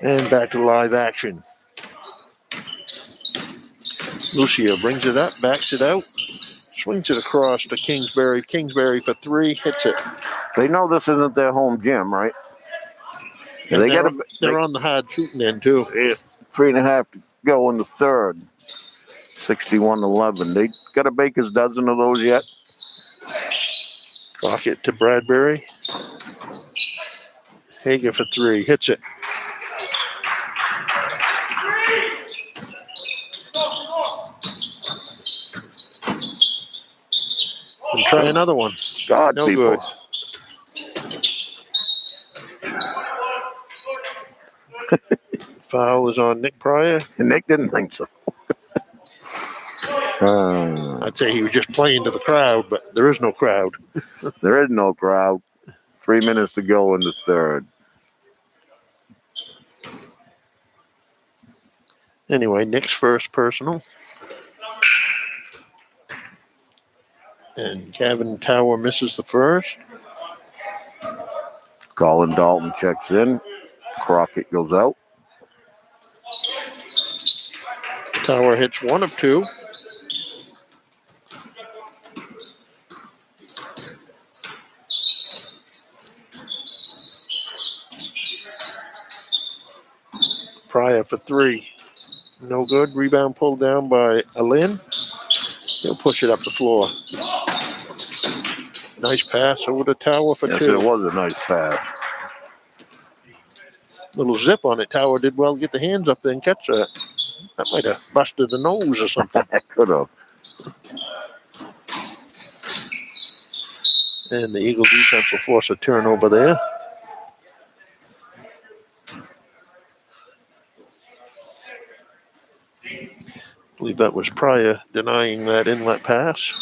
And back to live action. Lucia brings it up, backs it out, swings it across to Kingsbury. Kingsbury for three, hits it. They know this isn't their home gym, right? And They they're, got they're on the hard shooting end, too. 3.5 to go in the third. 61-11. They got a baker's dozen of those yet? Crockett to Bradbury. Hager for three, hits it. And try another one. God, No people. good. Foul is on Nick Pryor. Nick didn't think so. I'd say he was just playing to the crowd, but there is no crowd. There is no crowd. 3 minutes to go in the third. Anyway, Nick's first personal. And Gavin Tower misses the first. Colin Dalton checks in. Crockett goes out. Tower hits one of two. Pryor for three. No good. Rebound pulled down by Alin. He'll push it up the floor. Nice pass over to Tower for Yes, two. it was a nice pass. Little zip on it. Tower did well to get the hands up there and catch that. That might have busted the nose or something. That could have. And the Eagle defense will force a turnover there. I believe that was Pryor denying that inlet pass.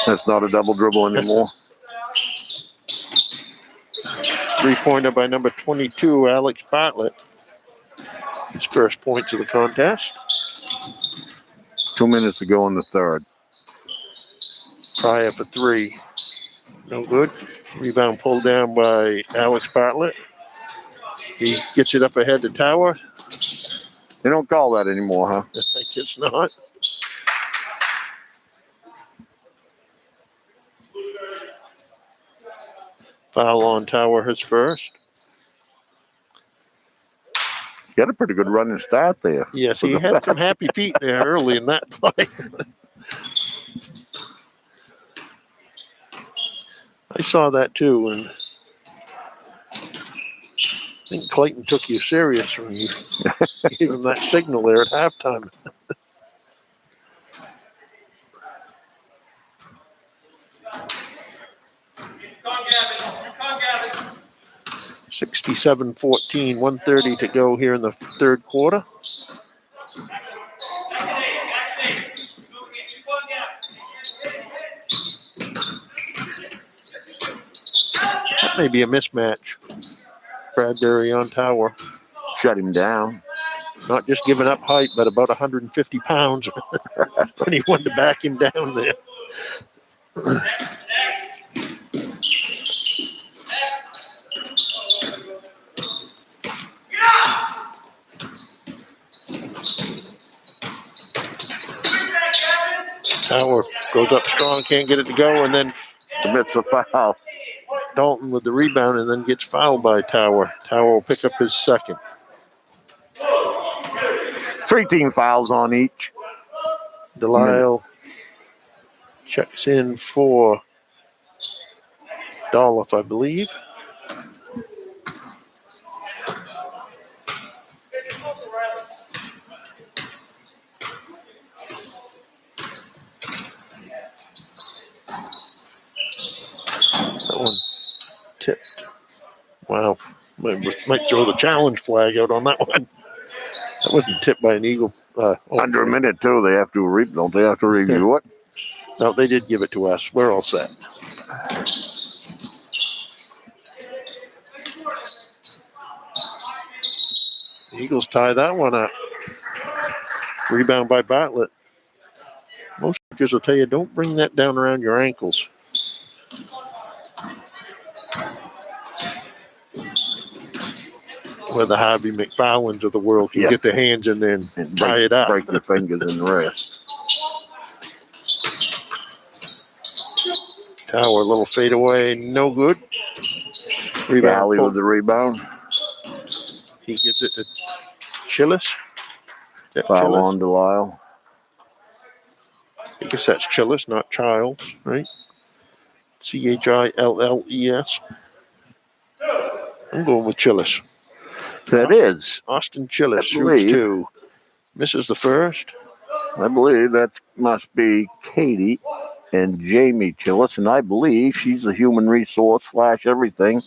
That's not a double dribble anymore. Three-pointer by number 22, Alex Bartlett. His first points of the contest. 2 minutes to go in the third. Pryor for three. No good. Rebound pulled down by Alex Bartlett. He gets it up ahead to Tower. They don't call that anymore, huh? I guess not. Foul on Tower, his first. Got a pretty good running start there. Yes, he had some happy feet there early in that play. I saw that too, and I think Clayton took you serious when you gave him that signal there at halftime. $67-14, 1:30 to go here in the third quarter. That may be a mismatch. Bradbury on Tower. Shut him down. Not just giving up height, but about 150 pounds when he wanted to back him down there. Tower goes up strong, can't get it to go, and then Commits a foul. Dalton with the rebound and then gets fouled by Tower. Tower will pick up his second. 3 team fouls on each. Delisle checks in for Dolph, I believe. That one tipped. Wow. Might throw the challenge flag out on that one. That wasn't tipped by an Eagle. Under a minute, too. They have to don't they have to review it? No, they did give it to us. We're all set. The Eagles tie that one up. Rebound by Bartlett. Most coaches will tell you, don't bring that down around your ankles. Where the Harvey McFarlands of the world can get their hands in there and tie it up. Break your fingers and wrist. Tower, a little fade away, no good. Galley with the rebound. He gives it to Chillis. Foul on Delisle. I guess that's Chillis, not Childs, right? Chilles. I'm going with Chillis. That is. Austin Chillis shoots 2. Misses the first. I believe that must be Katie and Jamie Chillis, and I believe she's a human resource / everything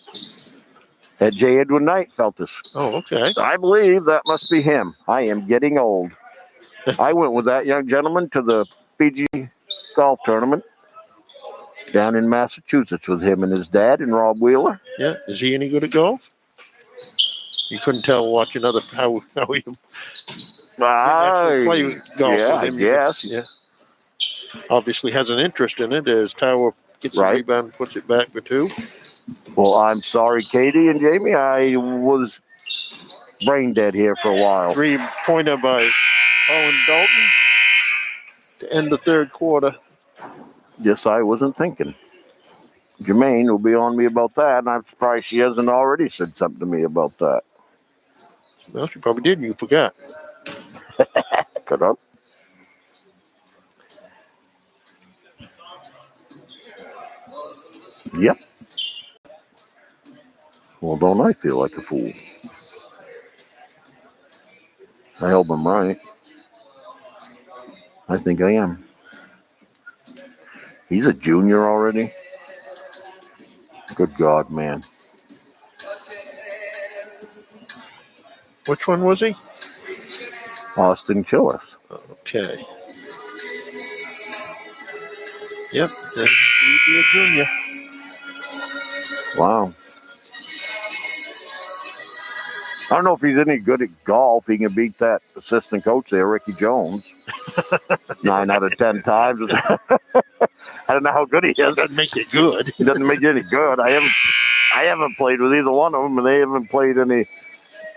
at J. Edwin Knight Feltus. Oh, okay. I believe that must be him. I am getting old. I went with that young gentleman to the Fiji golf tournament down in Massachusetts with him and his dad and Rob Wheeler. Yeah. Is he any good at golf? You couldn't tell watching how you play golf with him. Yes. Yeah. Obviously has an interest in it as Tower gets the rebound and puts it back for 2. Well, I'm sorry, Katie and Jamie. I was brain dead here for a while. 3-pointer by Colin Dalton to end the third quarter. Yes, I wasn't thinking. Jermaine will be on me about that, and I'm surprised she hasn't already said something to me about that. Well, she probably did, and you forgot. Could have. Yep. Well, don't I feel like a fool? I hope I'm right. I think I am. He's a junior already? Good God, man. Which one was he? Austin Chillis. Okay. Yep, he'd be a junior. Wow. I don't know if he's any good at golf. He can beat that assistant coach there, Ricky Jones. 9 out of 10 times. I don't know how good he is. Doesn't make it good. He doesn't make it any good. I haven't played with either one of them, and they haven't played any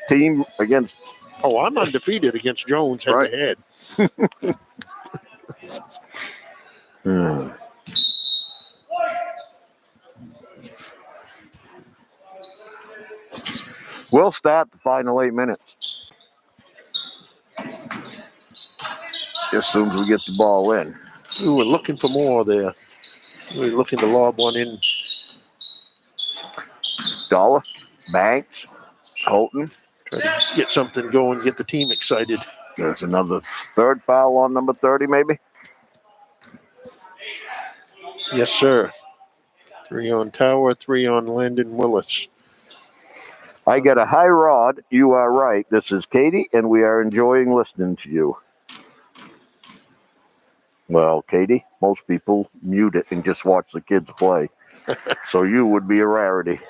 team against. Oh, I'm undefeated against Jones head to head. We'll start the final 8 minutes. As soon as we get the ball in. We were looking for more there. We were looking to lob one in. Dollar, Banks, Houghton. Try to get something going, get the team excited. There's another third foul on number 30, maybe. Yes, sir. 3 on Tower, 3 on Landon Willis. I get a high rod. You are right. This is Katie, and we are enjoying listening to you. Well, Katie, most people mute it and just watch the kids play. So you would be a rarity.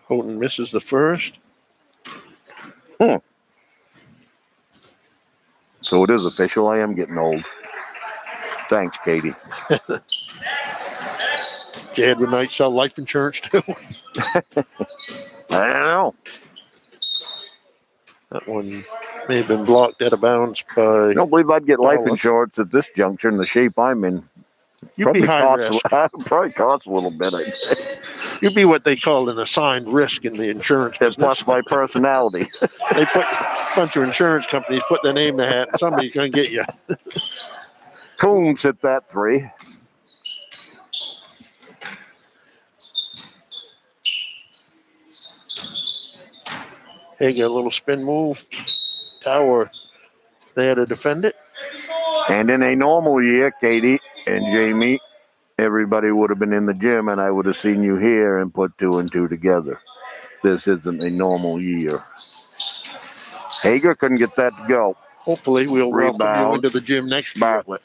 Houghton misses the first. So it is official. I am getting old. Thanks, Katie. Dad would night sell life insurance too. I don't know. That one may have been blocked out of bounds by. I don't believe I'd get life Dollar. insurance at this juncture in the shape I'm in. You'd be high risk. Probably costs a little bit, I'd say. You'd be what they call an assigned risk in the insurance And business. plus my personality. They put a bunch of insurance companies put their name in the hat, and somebody's going to get you. Coombs hit that 3. Hager, a little spin move. Tower there to defend it. And in a normal year, Katie and Jamie, everybody would have been in the gym and I would have seen you here and put 2 and 2 together. This isn't a normal year. Hager couldn't get that to go. Hopefully, we'll welcome you Rebound. into the gym next year. Bartlett.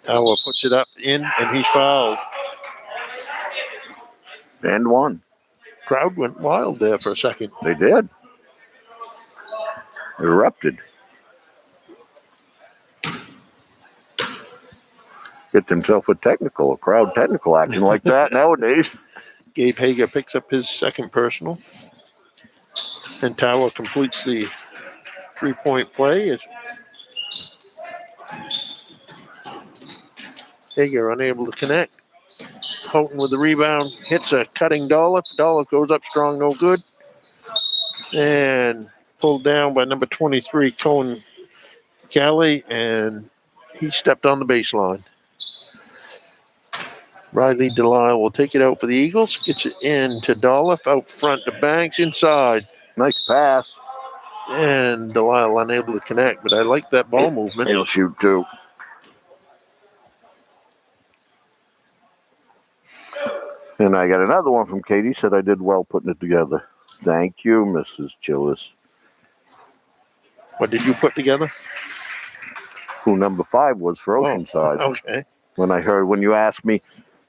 Tower puts it up in, and he's fouled. And 1. Crowd went wild there for a second. They did. Erupted. Gets himself a crowd technical acting like that nowadays. Gabe Hager picks up his second personal. And Tower completes the 3-point play. Hager unable to connect. Houghton with the rebound. Hits a cutting Dolph. Dolph goes up strong, no good. And pulled down by number 23, Cohen Kelly. And he stepped on the baseline. Riley Delisle will take it out for the Eagles. Gets it in to Dolph. Out front to Banks. Inside. Nice pass. And Delisle unable to connect. But I like that ball movement. He'll shoot too. And I got another one from Katie. Said I did well putting it together. Thank you, Mrs. Chillis. What did you put together? Who number 5 was for Oceanside. Oh, okay. When you asked me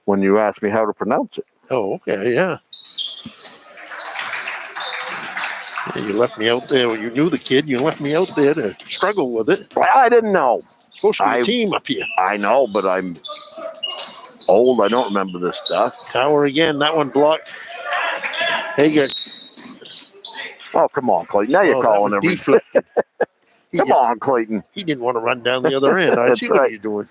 how to pronounce it. Oh, okay, yeah. You left me out there. You knew the kid. You left me out there to struggle with it. Well, I didn't know. Supposed to be a team up here. I know, but I'm old. I don't remember this stuff. Tower again. That one blocked. Hager. Oh, come on, Clayton. Now you're calling everything. Deflected. Come on, Clayton. He didn't want to run down the other end. I see what right. he's doing.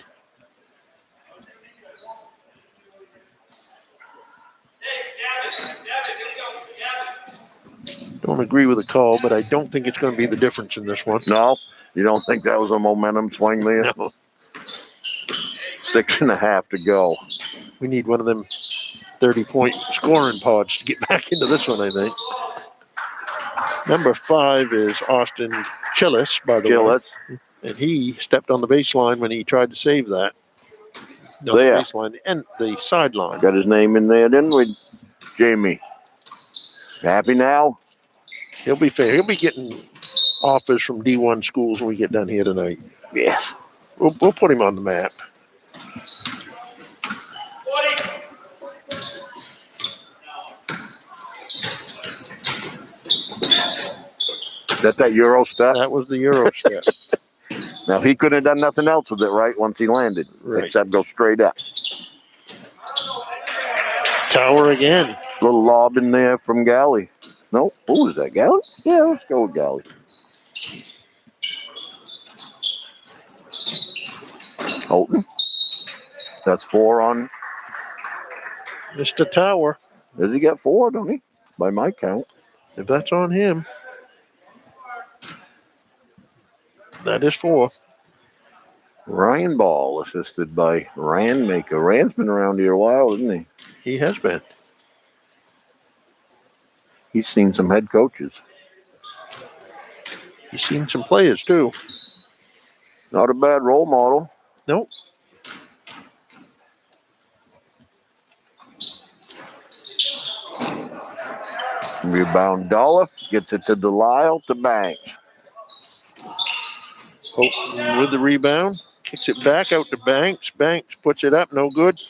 Don't agree with the call, but I don't think it's going to be the difference in this one. No? You don't think that was a momentum swing there? No. 6.5 to go. We need one of them 30-point scoring pods to get back into this one, I think. Number 5 is Austin Chillis, by the way. And he stepped on the baseline when he tried to save that. No, the baseline and the sideline. Got his name in there, didn't we? Jamie. Happy now? He'll be fair. He'll be getting offers from D1 schools when we get done here tonight. Yes. We'll put him on the map. That's that Euro step? That was the Euro step. Now, he couldn't have done nothing else with it, right, once he landed, except go straight up. Tower again. Little lob in there from Galley. No? Who is that, Galley? Yeah, let's go with Galley. Houghton. That's 4 on Mr. Tower. Does he get 4, don't he? By my count. If that's on him, that is 4. Ryan Ball, assisted by Rand Maker. Rand's been around here a while, isn't he? He has been. He's seen some head coaches. He's seen some players too. Not a bad role model. Nope. Rebound Dolph gets it to Delisle to Banks. Houghton with the rebound. Kicks it back out to Banks. Banks puts it up. No good.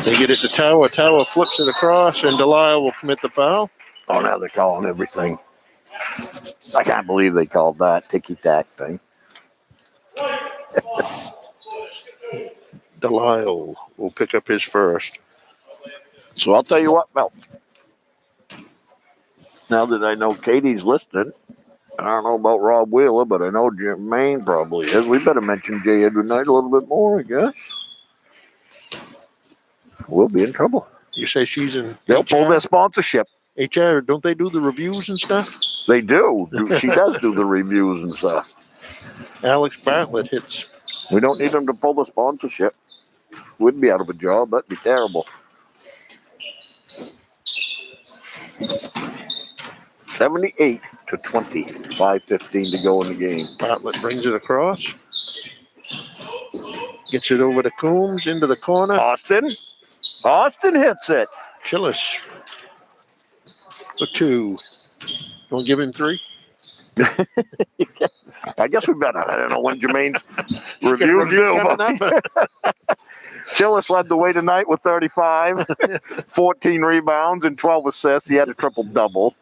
They get it to Tower. Tower flips it across, and Delisle will commit the foul. Oh, now they're calling everything. I can't believe they called that ticky-tack thing. Delisle will pick up his first. So I'll tell you what, Mel. Now that I know Katie's listed, I don't know about Rob Wheeler, but I know Jermaine probably is. We better mention Jay Edwin Knight a little bit more, I guess. We'll be in trouble. You say she's in They'll HR? pull their sponsorship. HR, don't they do the reviews and stuff? They do. She does do the reviews and stuff. Alex Bartlett hits. We don't need them to pull the sponsorship. We'd be out of a job. That'd be terrible. 78-20. 5:15 to go in the game. Bartlett brings it across. Gets it over to Coombs into the corner. Austin hits it. Chillis for 2. Don't give him 3. I guess we better. I don't know when Jermaine's reviews due. Chillis led the way tonight with 35, 14 rebounds, and 12 assists. He had a triple-double.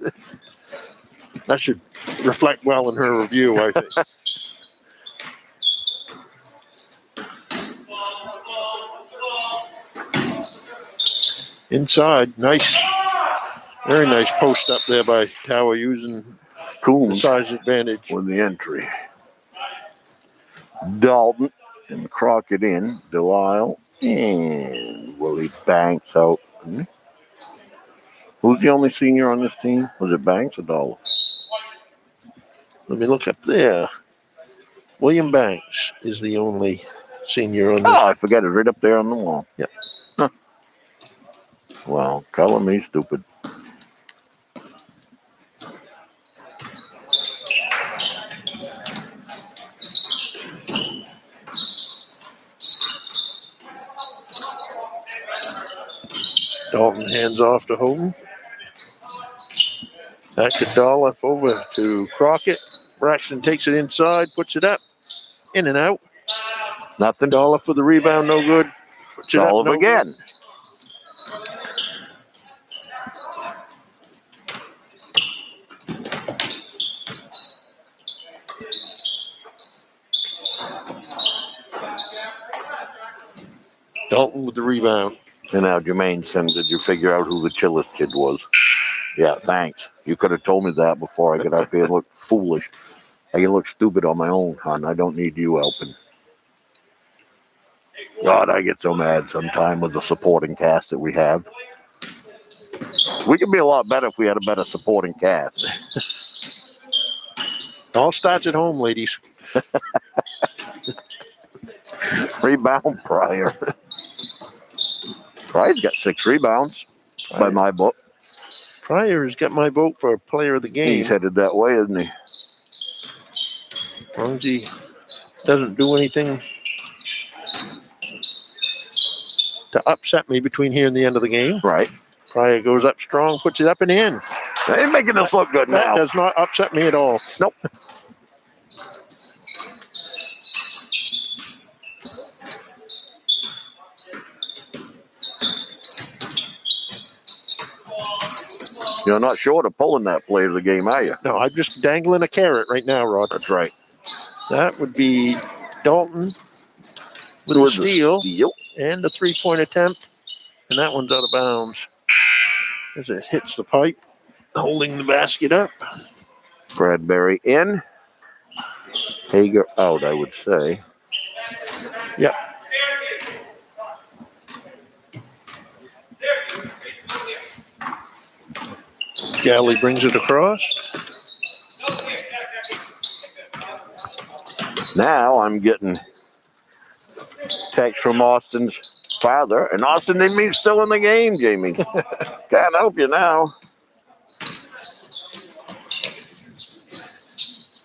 That should reflect well in her review, I think. Inside, nice. Very nice post up there by Tower using the Coombs size advantage. with the entry. Dalton and Crockett in. Delisle and Willie Banks out. Who's the only senior on this team? Was it Banks or Dolph? Let me look up there. William Banks is the only senior on this. Oh, I forget it. Right up there on the wall. Yep. Huh. Well, color me stupid. Dalton hands off to Houghton. Back to Dolph, over to Crockett. Braxton takes it inside, puts it up, in and out. Nothing. Dolph with the rebound, no good. Puts it up, Dolph no again. good. Dalton with the rebound. And now Jermaine said, did you figure out who the Chillis kid was? Yeah, thanks. You could have told me that before I get up here and look foolish. I can look stupid on my own, hon. I don't need you helping. God, I get so mad sometimes with the supporting cast that we have. We could be a lot better if we had a better supporting cast. All starts at home, ladies. Rebound Pryor. Pryor's got 6 rebounds by my book. Pryor has got my vote for player of the game. He's headed that way, isn't he? As long as he doesn't do anything to upset me between here and the end of the game. Right. Pryor goes up strong, puts it up and in. They ain't making us look good That now. does not upset me at all. Nope. You're not short of pulling that play of the game, are you? No, I'm just dangling a carrot right now, Rod. That's right. That would be Dalton with a With the steal steal. and the 3-point attempt. And that one's out of bounds as it hits the pipe, holding the basket up. Bradbury in. Hager out, I would say. Yep. Galley brings it across. Now I'm getting text from Austin's father, and Austin and me still in the game, Jamie. Can't help you now.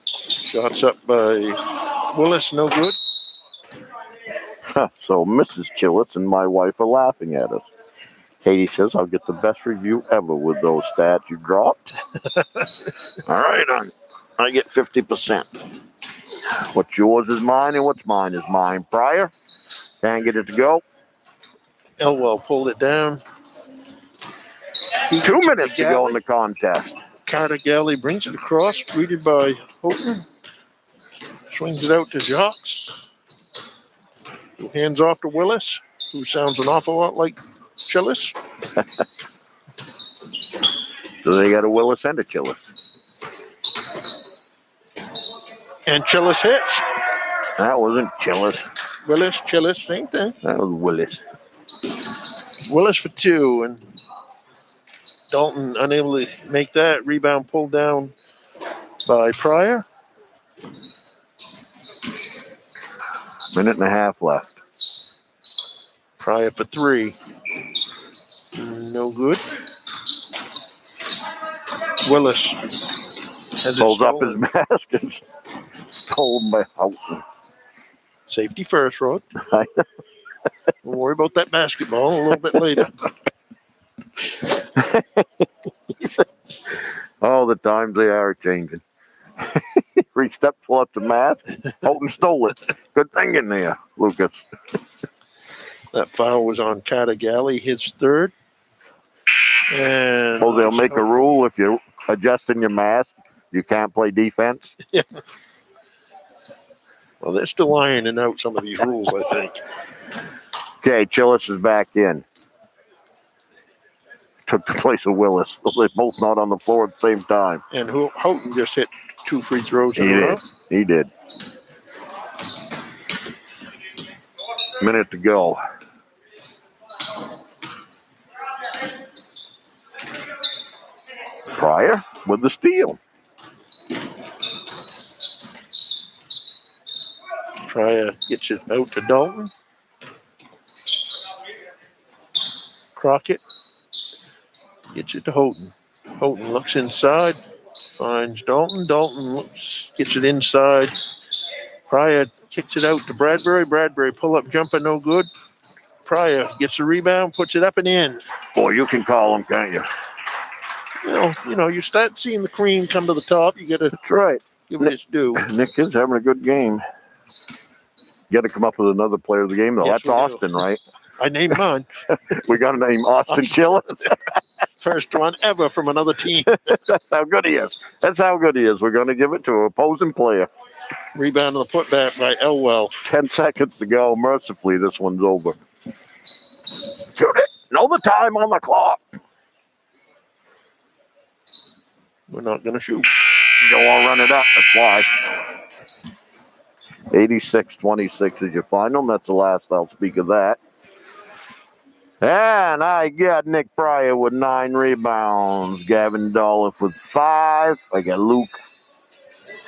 Shots up by Willis, no good. So Mrs. Chillits and my wife are laughing at us. Katie says, I'll get the best review ever with those stats you dropped. All right, I get 50%. What's yours is mine, and what's mine is mine. Pryor, can't get it to go. Elwell pulled it down. 2 minutes to go in the contest. Carter Galley brings it across, greeted by Houghton. Swings it out to Jacques. Who hands off to Willis, who sounds an awful lot like Chillis. So they got a Willis and a Chillis. And Chillis hits. That wasn't Chillis. Willis, Chillis, same thing. That was Willis. Willis for 2, and Dalton unable to make that. Rebound pulled down by Pryor. Minute and a half left. Pryor for 3. No good. Willis has it Pulls up stolen. his mask and told by Houghton. Safety first, Rod. We'll worry about that basketball a little bit later. Oh, the times they are changing. Reached up, pulled up the mask. Houghton stole it. Good thing in there, Lucas. That foul was on Carter Galley, his 3rd. And They'll make a rule if you're adjusting your mask, you can't play defense. Yeah. Well, they're still ironing out some of these rules, I think. Okay, Chillis is back in. Took the place of Willis. They're both not on the floor at the same time. And Houghton just hit 2 free throws in a row. He did. Minute to go. Pryor with the steal. Pryor gets it out to Dalton. Crockett gets it to Houghton. Houghton looks inside, finds Dalton. Dalton gets it inside. Pryor kicks it out to Bradbury. Bradbury pull-up jumper, no good. Pryor gets the rebound, puts it up and in. Boy, you can call him, can't you? You know, you start seeing the cream come to the top. You got to That's right. give it its due. Nick is having a good game. You got to come up with another player of the game, though. Yes, That's we do. Austin, right? I named mine. We got to name Austin Chillis. First one ever from another team. That's how good he is. That's how good he is. We're going to give it to an opposing player. Rebound on the putback by Elwell. 10 seconds to go. Mercifully, this one's over. Shoot it. Know the time on the clock. We're not going to shoot. You don't want to run it up. That's why. 86-26 is your final. That's the last I'll speak of that. And I got Nick Pryor with 9 rebounds. Gavin Dolph with 5. I got Luke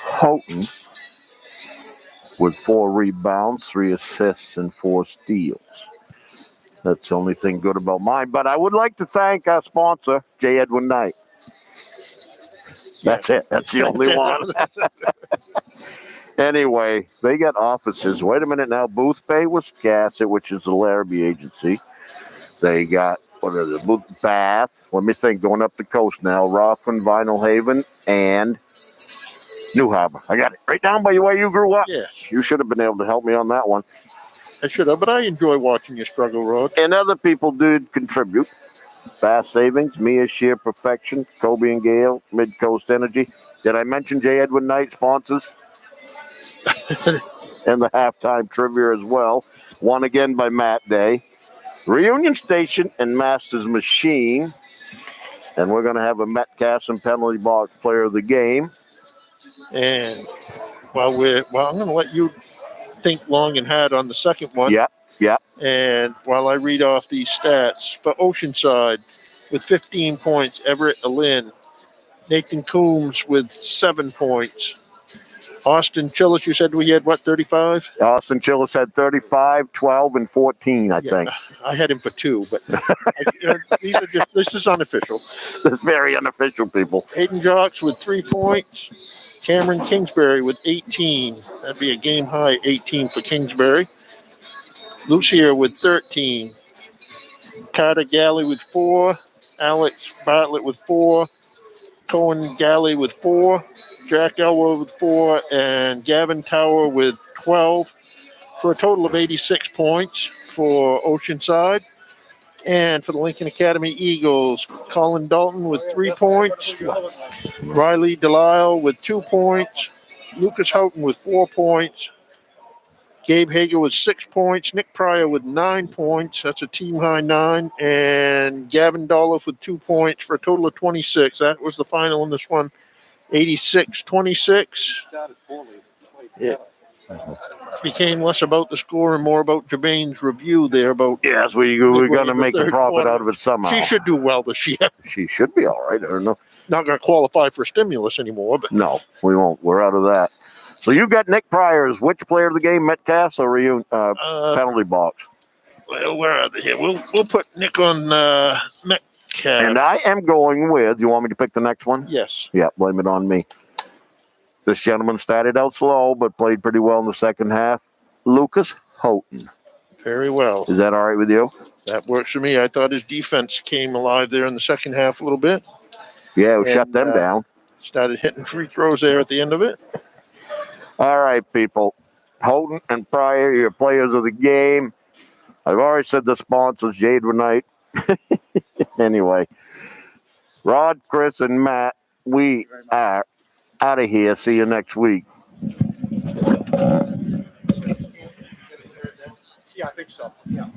Houghton with 4 rebounds, 3 assists, and 4 steals. That's the only thing good about mine. But I would like to thank our sponsor, J. Edwin Knight. That's it. That's the only one. Anyway, they got offices. Wait a minute now. Boothbay, Wiscasset, which is the Larrabee agency. They got, Booth Bath. Let me think. Going up the coast now. Rockland, Vinyl Haven, and New Harbor. I got it right down by where you grew up. Yeah. You should have been able to help me on that one. I should have, but I enjoy watching you struggle, Rod. And other people did contribute. Fast Savings, Mia Shear Perfection, Kobe and Gale, Mid-Coast Energy. Did I mention J. Edwin Knight sponsors? And the halftime trivia as well. Won again by Matt Day. Reunion Station and Masters Machine. And we're going to have a Metcalf and Penalty Box Player of the Game. And I'm going to let you think long and hard on the second one. Yep. And while I read off these stats, for Oceanside, with 15 points, Everett Alin, Nathan Coombs with 7 points. Austin Chillis, you said we had what, 35? Austin Chillis had 35, 12, and 14, I think. I had him for 2, but this is unofficial. This is very unofficial, people. Hayden Jocks with 3 points. Cameron Kingsbury with 18. That'd be a game high 18 for Kingsbury. Lucia with 13. Carter Galley with 4. Alex Bartlett with 4. Cohen Galley with 4. Jack Elwell with 4. And Gavin Tower with 12. For a total of 86 points for Oceanside. And for the Lincoln Academy Eagles, Colin Dalton with 3 points. Riley Delisle with 2 points. Lucas Houghton with 4 points. Gabe Hager with 6 points. Nick Pryor with 9 points. That's a team high 9. And Gavin Dolph with 2 points for a total of 26. That was the final in this one. 86-26. It became less about the score and more about Jermaine's review there about. Yes, we're going to make a profit out of it somehow. She should do well this year. She should be all right. I don't know. Not going to qualify for stimulus anymore. But no, we won't. We're out of that. So you got Nick Pryor's which player of the game, Metcalf or penalty box? Well, where are they here? We'll put Nick on Metcalf. And I am going with. You want me to pick the next one? Yes. Yeah, blame it on me. This gentleman started out slow, but played pretty well in the second half. Lucas Houghton. Very well. Is that all right with you? That works for me. I thought his defense came alive there in the second half a little bit. Yeah, we shut them down. Started hitting free throws there at the end of it. All right, people. Houghton and Pryor, your players of the game. I've already said the sponsors, Jade Knight. Anyway, Rod, Chris, and Matt, we are out of here. See you next week. Yeah, I think so. Yeah.